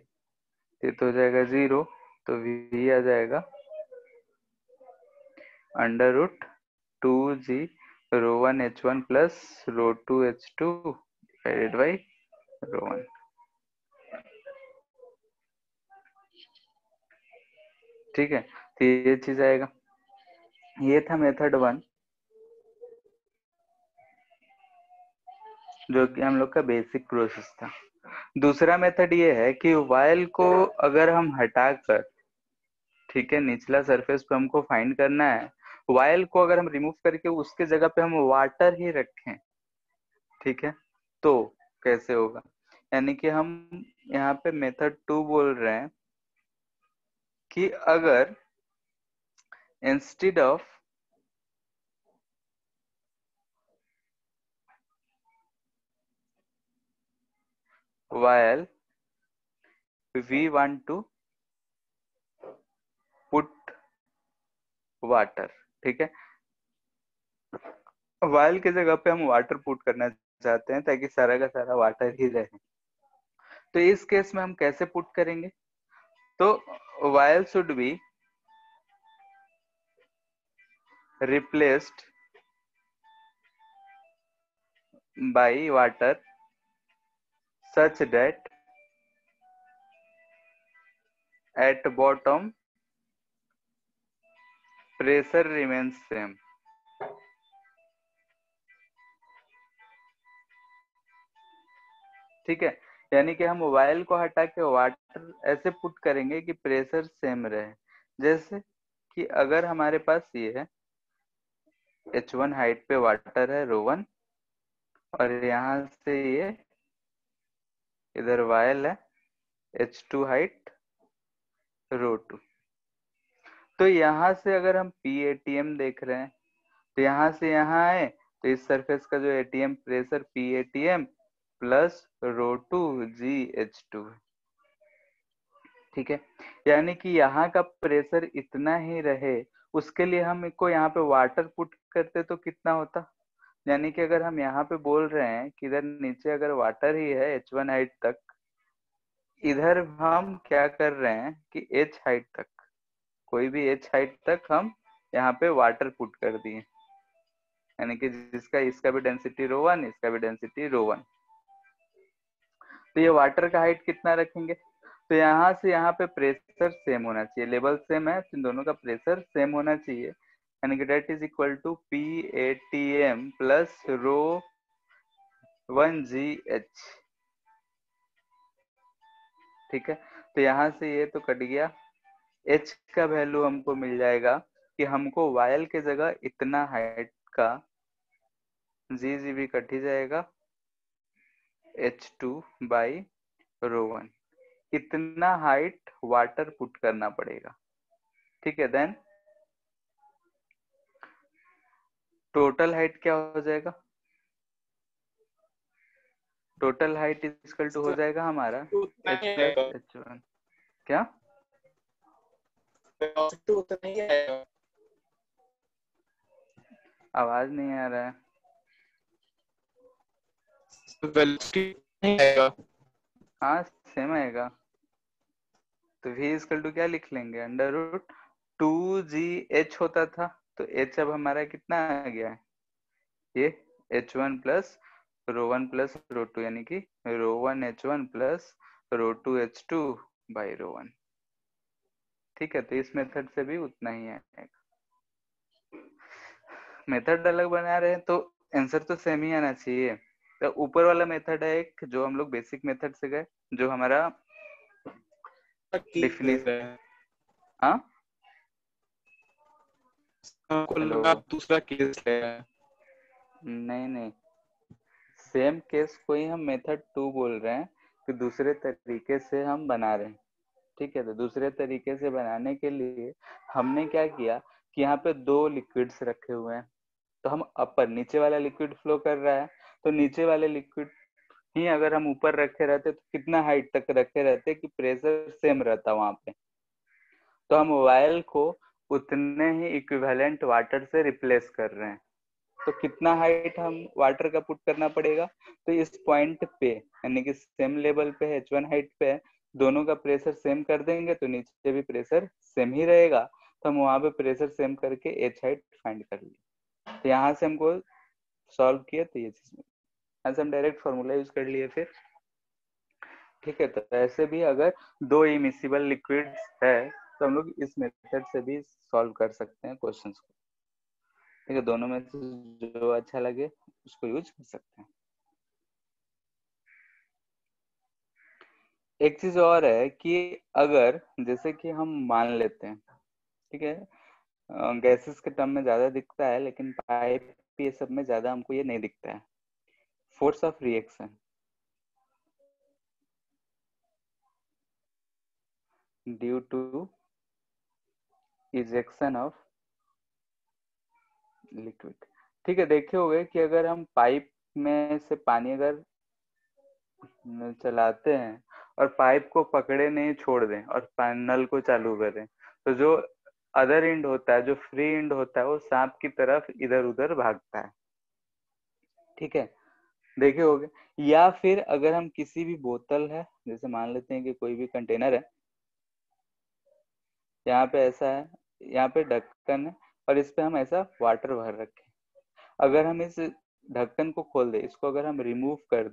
तो हो जाएगा 0, तो v आ जाएगा √2g ρ1 h1 plus ρ2 h2 divided by ρ1। ठीक है, तो ये चीज आएगा। ये था मेथड 1 जो कि हम लोग का बेसिक प्रोसेस था। दूसरा मेथड ये है कि वायल को अगर हम हटाकर, ठीक है, निचला सरफेस पे हमको फाइंड करना है, वायल को अगर हम रिमूव करके उसके जगह पे हम वाटर ही रखें, ठीक है, तो कैसे होगा। यानी कि हम यहाँ पे मेथड 2 बोल रहे हैं कि अगर instead of while we want to put water, ठीक है, while की जगह पे हम वाटर पुट करना चाहते हैं ताकि सारा का सारा वाटर ही रहे। तो इस केस में हम कैसे पुट करेंगे, तो while should be replaced by water such that at bottom pressure remains same। ठीक है, यानी कि हम वायल को हटा के वाटर ऐसे पुट करेंगे कि प्रेशर सेम रहे। जैसे कि अगर हमारे पास ये है h1 हाइट पे वाटर है ρ1 और यहाँ से ये इधर वायल है h2 हाइट ρ2, तो यहाँ से अगर हम PATM देख रहे हैं तो यहाँ से यहाँ आए तो इस सरफेस का जो ATM pressure PATM plus ρ2 GH2 है। ठीक है, यानी कि यहाँ का प्रेशर इतना ही रहे, उसके लिए हम इसको यहाँ पे वाटर पुट करते तो कितना होता। यानी कि अगर हम यहाँ पे बोल रहे हैं कि इधर नीचे अगर वाटर ही है h1 हाइट तक, इधर हम क्या कर रहे हैं कि h हाइट तक, कोई भी h हाइट तक हम यहाँ पे वाटर पुट कर दिए, यानी कि जिसका इसका भी डेंसिटी ρ1 इसका भी डेंसिटी ρ1। तो ये वाटर का हाइट कितना रखेंगे, तो यहाँ से यहाँ पे प्रेशर सेम होना चाहिए, लेवल सेम है तो इन दोनों का प्रेशर सेम होना चाहिए, यानी कि that is equal to PATM plus ρ1GH। ठीक है, तो यहाँ से ये तो कट गया, H का वैल्यू हमको मिल जाएगा कि हमको वायल के जगह इतना हाइट का G भी कट ही जाएगा H2 बाई ρ1, इतना हाइट वाटर पुट करना पड़ेगा। ठीक है, देन टोटल हाइट क्या हो जाएगा, टोटल हाइट इक्वल टू हो जाएगा हमारा h प्लस h1। क्या आवाज नहीं आ रहा है, हाँ सेम आएगा, तो v इक्वल टू क्या लिख लेंगे, √2GH होता था, तो h अब हमारा कितना आ गया है, ये h1 प्लस ρ1 प्लस ρ2, यानी कि ρ1 h1 प्लस ρ2 h2 बाई ρ1। ठीक है, तो इस मेथड से भी उतना ही आएगा। मेथड अलग बना रहे हैं तो आंसर तो सेम ही आना चाहिए। तो ऊपर वाला मेथड है एक जो हम लोग बेसिक मेथड से गए, जो हमारा डेफिनेशन, हाँ आप दूसरा केस ले, नहीं सेम केस को ही हम मेथड 2 बोल रहे हैं कि दूसरे तरीके से हम बना रहे हैं। ठीक है, तो दूसरे तरीके से बनाने के लिए हमने क्या किया कि यहाँ पे 2 लिक्विड्स रखे हुए हैं, तो हम अपर नीचे वाला लिक्विड फ्लो कर रहा है, तो नीचे वाले लिक्विड ही अगर हम ऊपर रखे रहते तो कितना हाइट तक रखे रहते कि प्रेशर सेम रहता वहां पे। तो हम वायल को उतने ही इक्विवेलेंट वाटर से रिप्लेस कर रहे हैं। तो कितना हाइट हम वाटर का पुट करना पड़ेगा, तो इस पॉइंट पे यानी कि सेम लेवल पे H1 हाइट पे है, दोनों का प्रेशर सेम कर देंगे तो नीचे भी प्रेशर सेम ही रहेगा। तो हम वहां पे प्रेशर सेम करके H हाइट फाइंड कर लिए। तो यहाँ से हमको सॉल्व किया तो ये चीज यहाँ से हम डायरेक्ट फॉर्मूला यूज कर लिए फिर। ठीक है, तो ऐसे भी अगर दो इमिसिबल लिक्विड्स है तो हम लोग इस मेथड से भी सॉल्व कर सकते हैं क्वेश्चंस को। ठीक है, दोनों में से जो अच्छा लगे उसको यूज कर सकते हैं। एक चीज और है कि अगर जैसे कि हम मान लेते हैं, ठीक है, गैसेस के टर्म में ज्यादा दिखता है लेकिन पाइप ये सब में ज्यादा हमको ये नहीं दिखता है। Force of reaction due to ejection of liquid. ठीक है, देखे होंगे कि अगर हम पाइप में से पानी अगर चलाते हैं और पाइप को पकड़े नहीं छोड़ दें और नल को चालू करें, तो जो अदर एंड होता है, जो फ्री एंड होता है, वो सांप की तरफ इधर उधर भागता है। ठीक है, देखे होगे। या फिर अगर हम किसी भी बोतल है, जैसे मान लेते हैं कि कोई भी कंटेनर है, यहाँ पे ऐसा है, यहाँ पे ढक्कन है और इस पे हम ऐसा वाटर भर रखे। अगर हम इस ढक्कन को खोल दें, इसको अगर हम रिमूव कर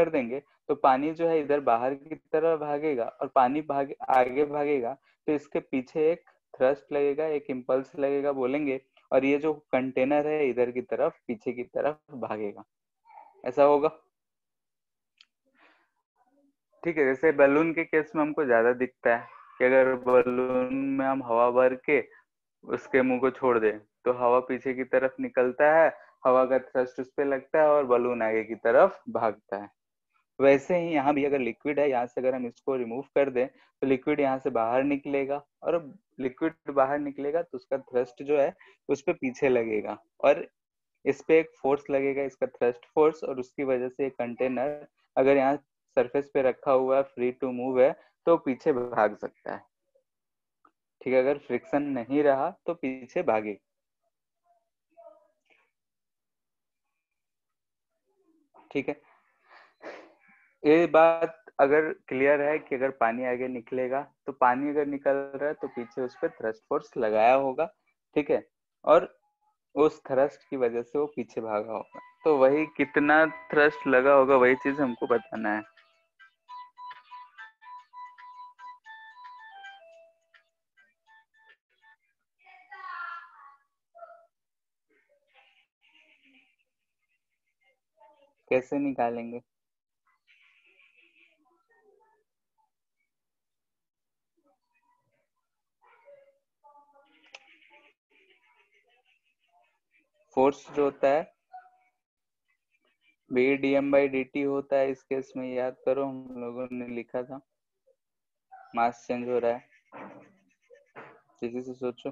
देंगे तो पानी जो है इधर बाहर की तरफ भागेगा और पानी आगे भागेगा तो इसके पीछे एक थ्रस्ट लगेगा, एक इम्पल्स लगेगा बोलेंगे, और ये जो कंटेनर है इधर की तरफ पीछे की तरफ भागेगा। ऐसा होगा। ठीक है, जैसे बलून के केस में हमको ज्यादा दिखता है कि अगर बलून में हम हवा भर के उसके मुंह को छोड़ दें तो हवा पीछे की तरफ निकलता है, हवा का थ्रस्ट उस पे लगता है और बलून आगे की तरफ भागता है। वैसे ही यहाँ भी अगर लिक्विड है, यहाँ से अगर हम इसको रिमूव कर दें तो लिक्विड यहाँ से बाहर निकलेगा, और लिक्विड बाहर निकलेगा तो उसका थ्रस्ट जो है उस पे पीछे लगेगा और इस पे एक फोर्स लगेगा, इसका थ्रस्ट फोर्स, और उसकी वजह से कंटेनर अगर यहाँ सरफेस पे रखा हुआ है, फ्री टू मूव है, तो पीछे भाग सकता है। ठीक है, अगर फ्रिक्शन नहीं रहा तो पीछे भागे। ठीक है, ये बात अगर क्लियर है कि अगर पानी आगे निकलेगा तो पानी अगर निकल रहा है तो पीछे उस पर थ्रस्ट फोर्स लगाया होगा। ठीक है, और उस थ्रस्ट की वजह से वो पीछे भागा होगा, तो वही कितना थ्रस्ट लगा होगा वही चीज हमको बताना है। कैसे निकालेंगे? फोर्स जो होता है v/dt होता है, इस केस में याद करो हम लोगों ने लिखा था, मास चेंज हो रहा है, तेजी से सोचो।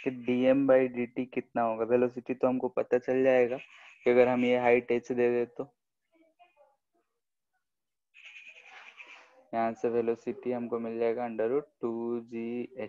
कि dm/dt कितना होगा, वेलोसिटी तो हमको पता चल जाएगा कि अगर हम ये हाइट h दे दे तो यहाँ से वेलोसिटी हमको मिल जाएगा √2gh।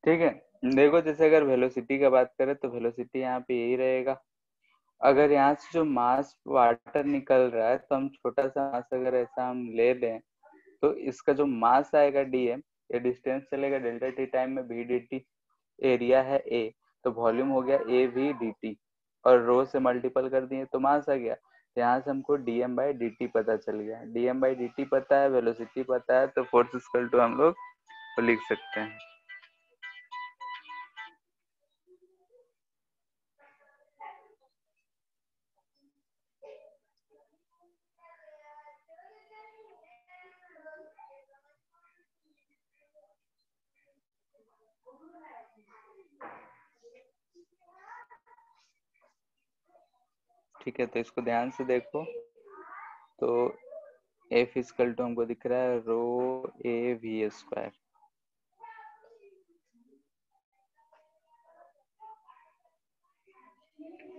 ठीक है, देखो जैसे अगर वेलोसिटी का बात करें तो वेलोसिटी यहाँ पे यही रहेगा। अगर यहाँ से जो मास वाटर निकल रहा है तो हम छोटा सा मास अगर ऐसा हम ले लें तो इसका जो मास आएगा dm, ये डिस्टेंस चलेगा डेल्टा टी टाइम में v dt, एरिया है a, तो वॉल्यूम हो गया a v dt और रो से मल्टीपल कर दिए तो मास आ गया। यहाँ से हमको dm बाई dt पता चल गया, dm बाई dt पता है, वेलोसिटी पता है, तो फोर्स इक्वल टू हम लोग लिख सकते हैं। ठीक है, तो इसको ध्यान से देखो तो F इक्वल टू हमको दिख रहा है रो ए वी स्क्वायर।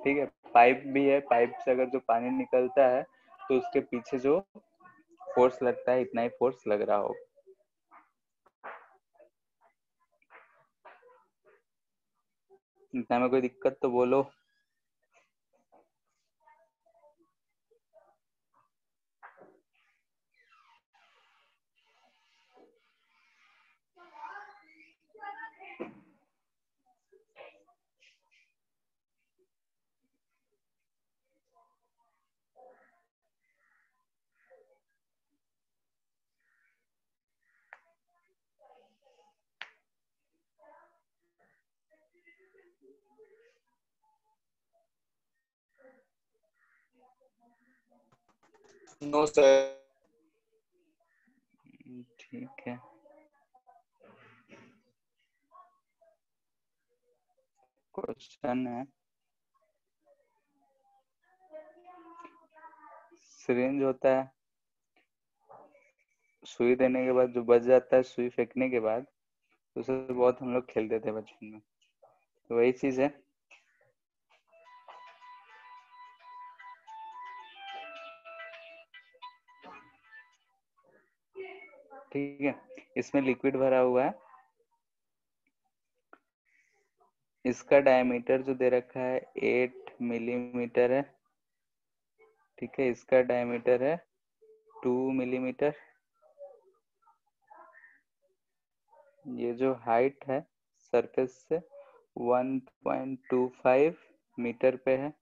ठीक है, पाइप भी है, पाइप से अगर जो पानी निकलता है तो उसके पीछे जो फोर्स लगता है इतना ही फोर्स लग रहा होगा। इतना में कोई दिक्कत तो बोलो। No sir. ठीक है, क्वेश्चन है, सिरिंज होता है, सुई देने के बाद जो बच जाता है सुई फेंकने के बाद, तो उसे बहुत हम लोग खेलते थे बचपन में, तो वही चीज है। ठीक है, इसमें लिक्विड भरा हुआ है, इसका डायमीटर जो दे रखा है 8 मिलीमीटर है। ठीक है, इसका डायमीटर है 2 मिलीमीटर। ये जो हाइट है सरफेस से 1.25 मीटर पे है।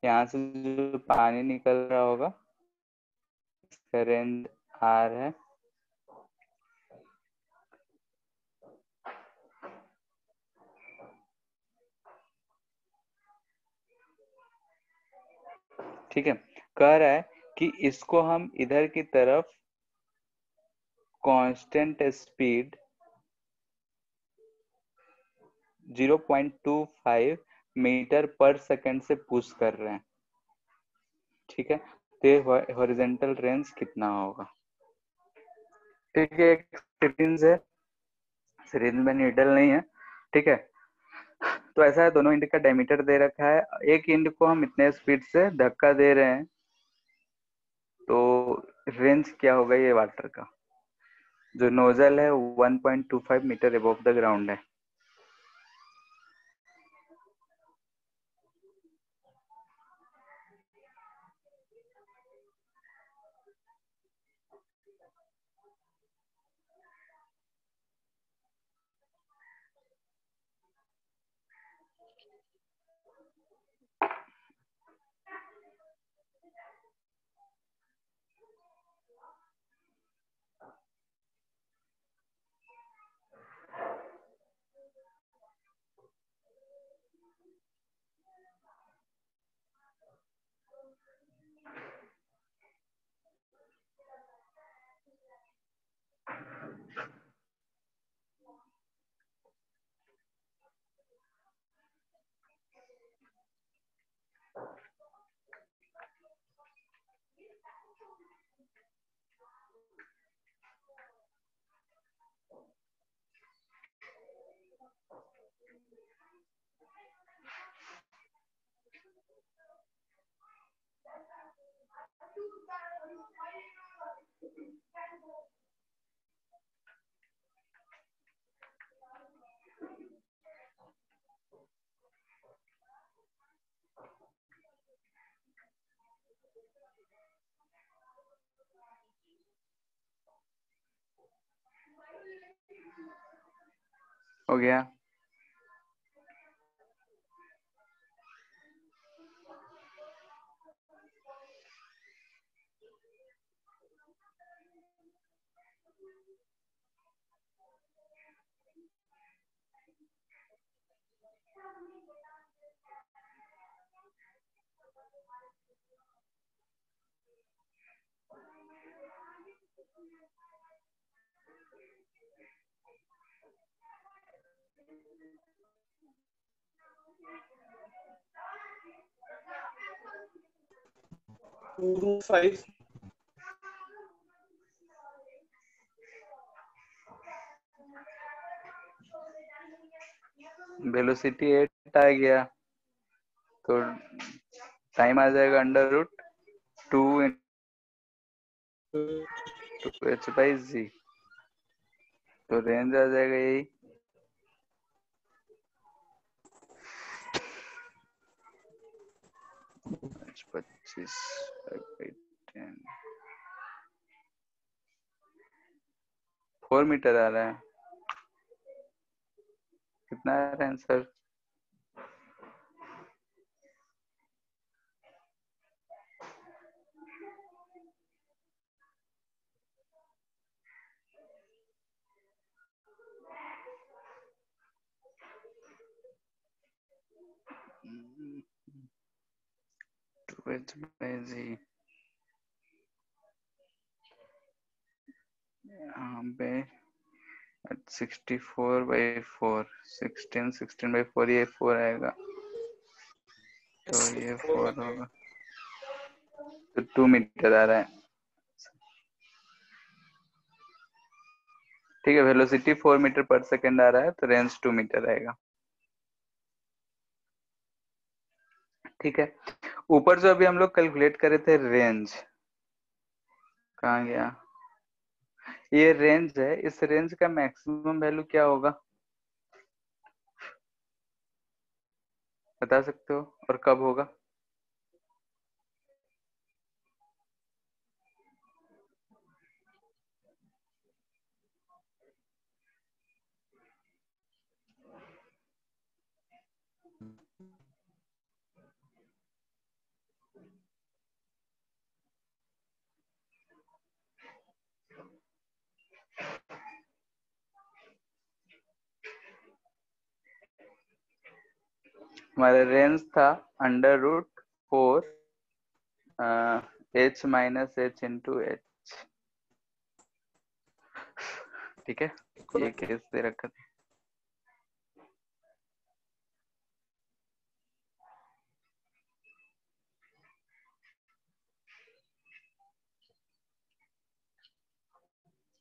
यहाँ से जो पानी निकल रहा होगा इसका रेंज आर है। ठीक है, कह रहा है कि इसको हम इधर की तरफ कांस्टेंट स्पीड 0.25 मीटर पर सेकंड से पुश कर रहे हैं। ठीक है, तो हॉरिजॉन्टल रेंज कितना होगा। ठीक है, एक सिरिंज है, सिरिंज में नीडल नहीं है। ठीक है, तो ऐसा है, दोनों इंड का डायमीटर दे रखा है, एक इंड को हम इतने स्पीड से धक्का दे रहे हैं, तो रेंज क्या होगा ये वाटर का। जो नोजल है 1.25 मीटर अबव द ग्राउंड है। हो गया। टू फाइव वेलोसिटी 8 आ गया, तो टाइम आ जाएगा under root 2 into h by g, तो रेंज आ जाएगा यही 25 10 4 मीटर आ रहा है। कितना आ रहा है आंसर? टू एच बाई जी, यहाँ पे 64/4, 16/4, ये 4 आएगा, तो ये 4 होगा, तो 2 मीटर आ रहा है। ठीक है, वेलोसिटी 4 मीटर पर सेकेंड आ रहा है, तो रेंज 2 मीटर आएगा। ठीक है, ऊपर जो अभी हम लोग कैलकुलेट करे थे रेंज, कहाँ गया? ये रेंज है, इस रेंज का मैक्सिमम वैल्यू क्या होगा, बता सकते हो? और कब होगा? हमारा रेंज था under root 4 h minus h into H. ठीक है, ये केस दे रखा था।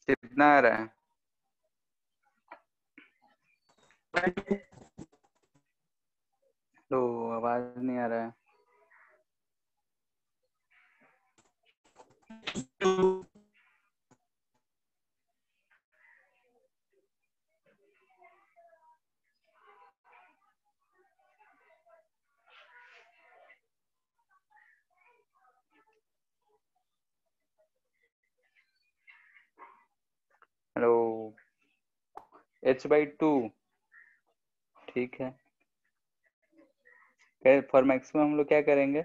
कितना आ रहा है? तो आवाज नहीं आ रहा है। हेलो, h/2, ठीक है। फॉर मैक्सिमम हम लोग क्या करेंगे?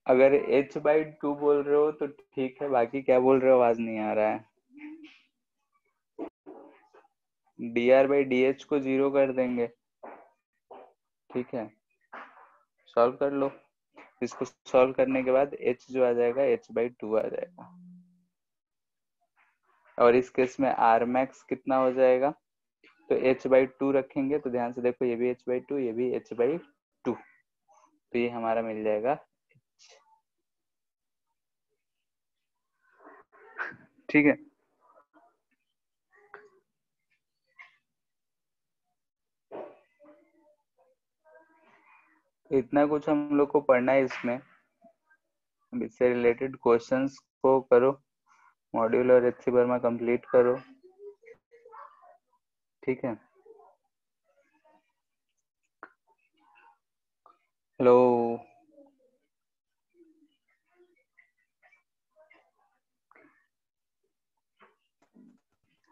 अगर h/2 बोल रहे हो तो ठीक है, बाकी क्या बोल रहे हो आवाज नहीं आ रहा है। dr/dh को 0 कर देंगे, ठीक है, सॉल्व कर लो। इसको सॉल्व करने के बाद h जो आ जाएगा h/2 आ जाएगा, और इस केस में r max कितना हो जाएगा, तो h/2 रखेंगे, तो ध्यान से देखो, ये भी h/2, ये भी h/2, तो ये हमारा मिल जाएगा, ठीक है। तो इतना कुछ हम लोग को पढ़ना है इसमें। इससे रिलेटेड क्वेश्चंस को करो, मॉड्यूल और एचसी वर्मा कंप्लीट करो, ठीक है। हेलो,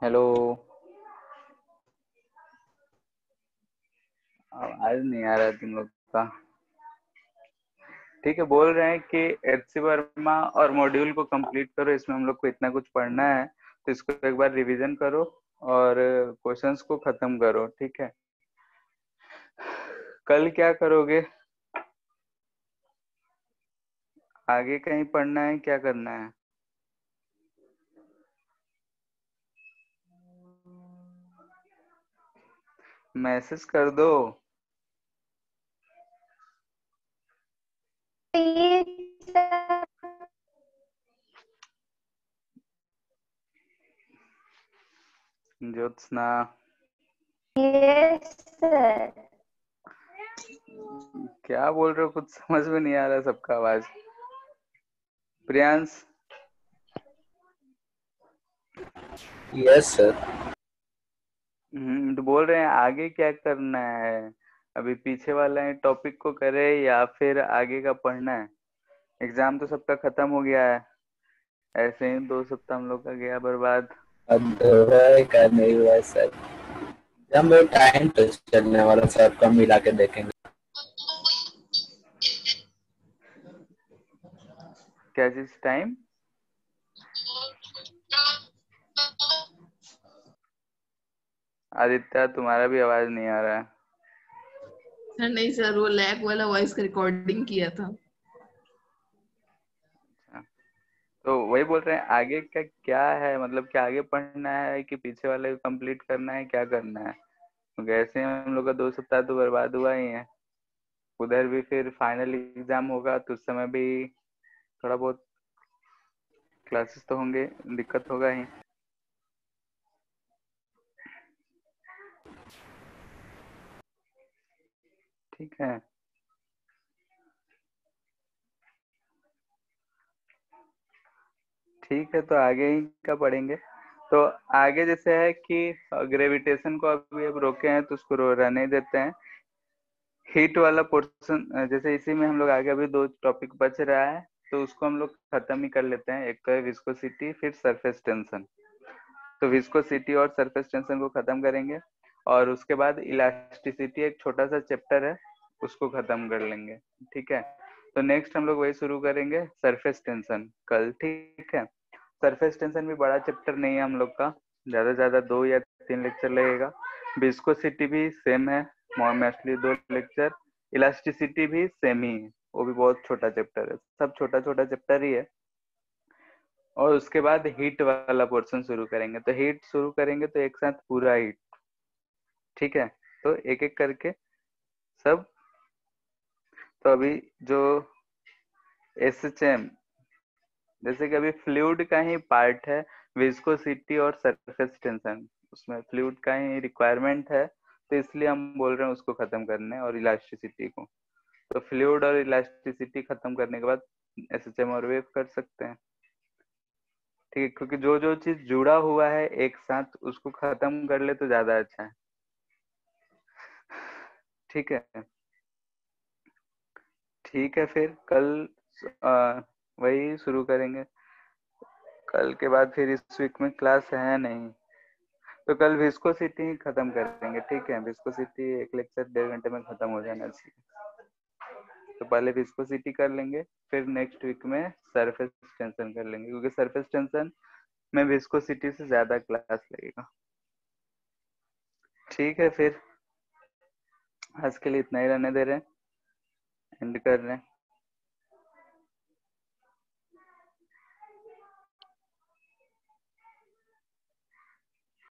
हेलो, आवाज नहीं आ रहा तुम लोग का। ठीक है, बोल रहे हैं कि एचसी वर्मा और मॉड्यूल को कंप्लीट करो, इसमें हम लोग को इतना कुछ पढ़ना है, तो इसको एक बार रिवीजन करो और क्वेश्चंस को खत्म करो। ठीक है, कल क्या करोगे? आगे कहीं पढ़ना है, क्या करना है? मैसेज कर दो। Jyotsna, yes sir. क्या बोल रहे हो? कुछ समझ में नहीं आ रहा सबका आवाज। Priyansh, yes sir. तो बोल रहे हैं आगे क्या करना है? अभी पीछे वाला टॉपिक को करे या फिर आगे का पढ़ना है? एग्जाम तो सबका खत्म हो गया है, ऐसे ही 2 सप्ताह हम लोग का गया बर्बाद। अब हुआ है क्या नहीं हुआ है सर, हम लोग टाइम तो चलने वाला सर, कम मिला के देखेंगे। क्या चीज? टाइम? आदित्य, तुम्हारा भी आवाज नहीं आ रहा है। सर नहीं सर, वो लैग वाला वॉइस का रिकॉर्डिंग किया था। तो वही बोल रहे हैं आगे का क्या है, मतलब क्या आगे पढ़ना है कि पीछे वाले को कंप्लीट करना है, क्या करना है? क्योंकि ऐसे ही हम लोग का 2 सप्ताह तो बर्बाद हुआ ही है। उधर भी फिर फाइनल एग्जाम होगा तो उस समय भी थोड़ा बहुत क्लासेस तो होंगे, दिक्कत होगा ही। ठीक है, ठीक है, तो आगे ही का पढ़ेंगे। तो आगे जैसे है कि ग्रेविटेशन को अभी अब रोके हैं तो उसको रहने देते हैं। हीट वाला पोर्शन जैसे इसी में हम लोग आगे अभी 2 टॉपिक बच रहा है, तो उसको हम लोग खत्म ही कर लेते हैं। एक तो है विस्कोसिटी, फिर सरफेस टेंशन। तो विस्कोसिटी और सरफेस टेंशन को खत्म करेंगे और उसके बाद इलास्टिसिटी एक छोटा सा चैप्टर है, उसको खत्म कर लेंगे। ठीक है, तो नेक्स्ट हम लोग वही शुरू करेंगे, सरफेस टेंशन कल। ठीक है, सरफेस टेंशन भी बड़ा चैप्टर नहीं है हम लोग का, ज्यादा से ज्यादा 2 या 3 लेक्चर लगेगा। विस्कोसिटी भी सेम है, मोस्टली 2 लेक्चर। इलास्टिसिटी भी सेम ही है, वो भी बहुत छोटा चैप्टर है, सब छोटा छोटा चैप्टर ही है। और उसके बाद हीट वाला पोर्शन शुरू करेंगे। तो हीट शुरू करेंगे तो एक साथ पूरा हीट। ठीक है, तो एक एक करके सब। तो अभी जो एसएचएम, जैसे कि अभी फ्लूइड का ही पार्ट है विस्कोसिटी और सरफेस टेंशन, उसमें फ्लूइड का ही रिक्वायरमेंट है, तो इसलिए हम बोल रहे हैं उसको खत्म करने और इलास्टिसिटी को। तो फ्लूइड और इलास्टिसिटी खत्म करने के बाद एसएचएम और वेव कर सकते हैं। ठीक है, क्योंकि जो जो चीज जुड़ा हुआ है एक साथ उसको खत्म कर ले तो ज्यादा अच्छा है। ठीक है, ठीक है, फिर कल वही शुरू करेंगे। कल के बाद फिर इस वीक में क्लास है नहीं, तो कल विस्कोसिटी ही खत्म करेंगे। ठीक है, विस्कोसिटी एक लेक्चर 1.5 घंटे में खत्म हो जाना चाहिए। तो पहले विस्कोसिटी कर लेंगे, फिर नेक्स्ट वीक में सरफेस टेंशन कर लेंगे, क्योंकि सरफेस टेंशन में विस्कोसिटी से ज्यादा क्लास लगेगा। ठीक है, फिर आज के लिए इतना ही रहने दे रहे हैं, एंड कर रहे हैं।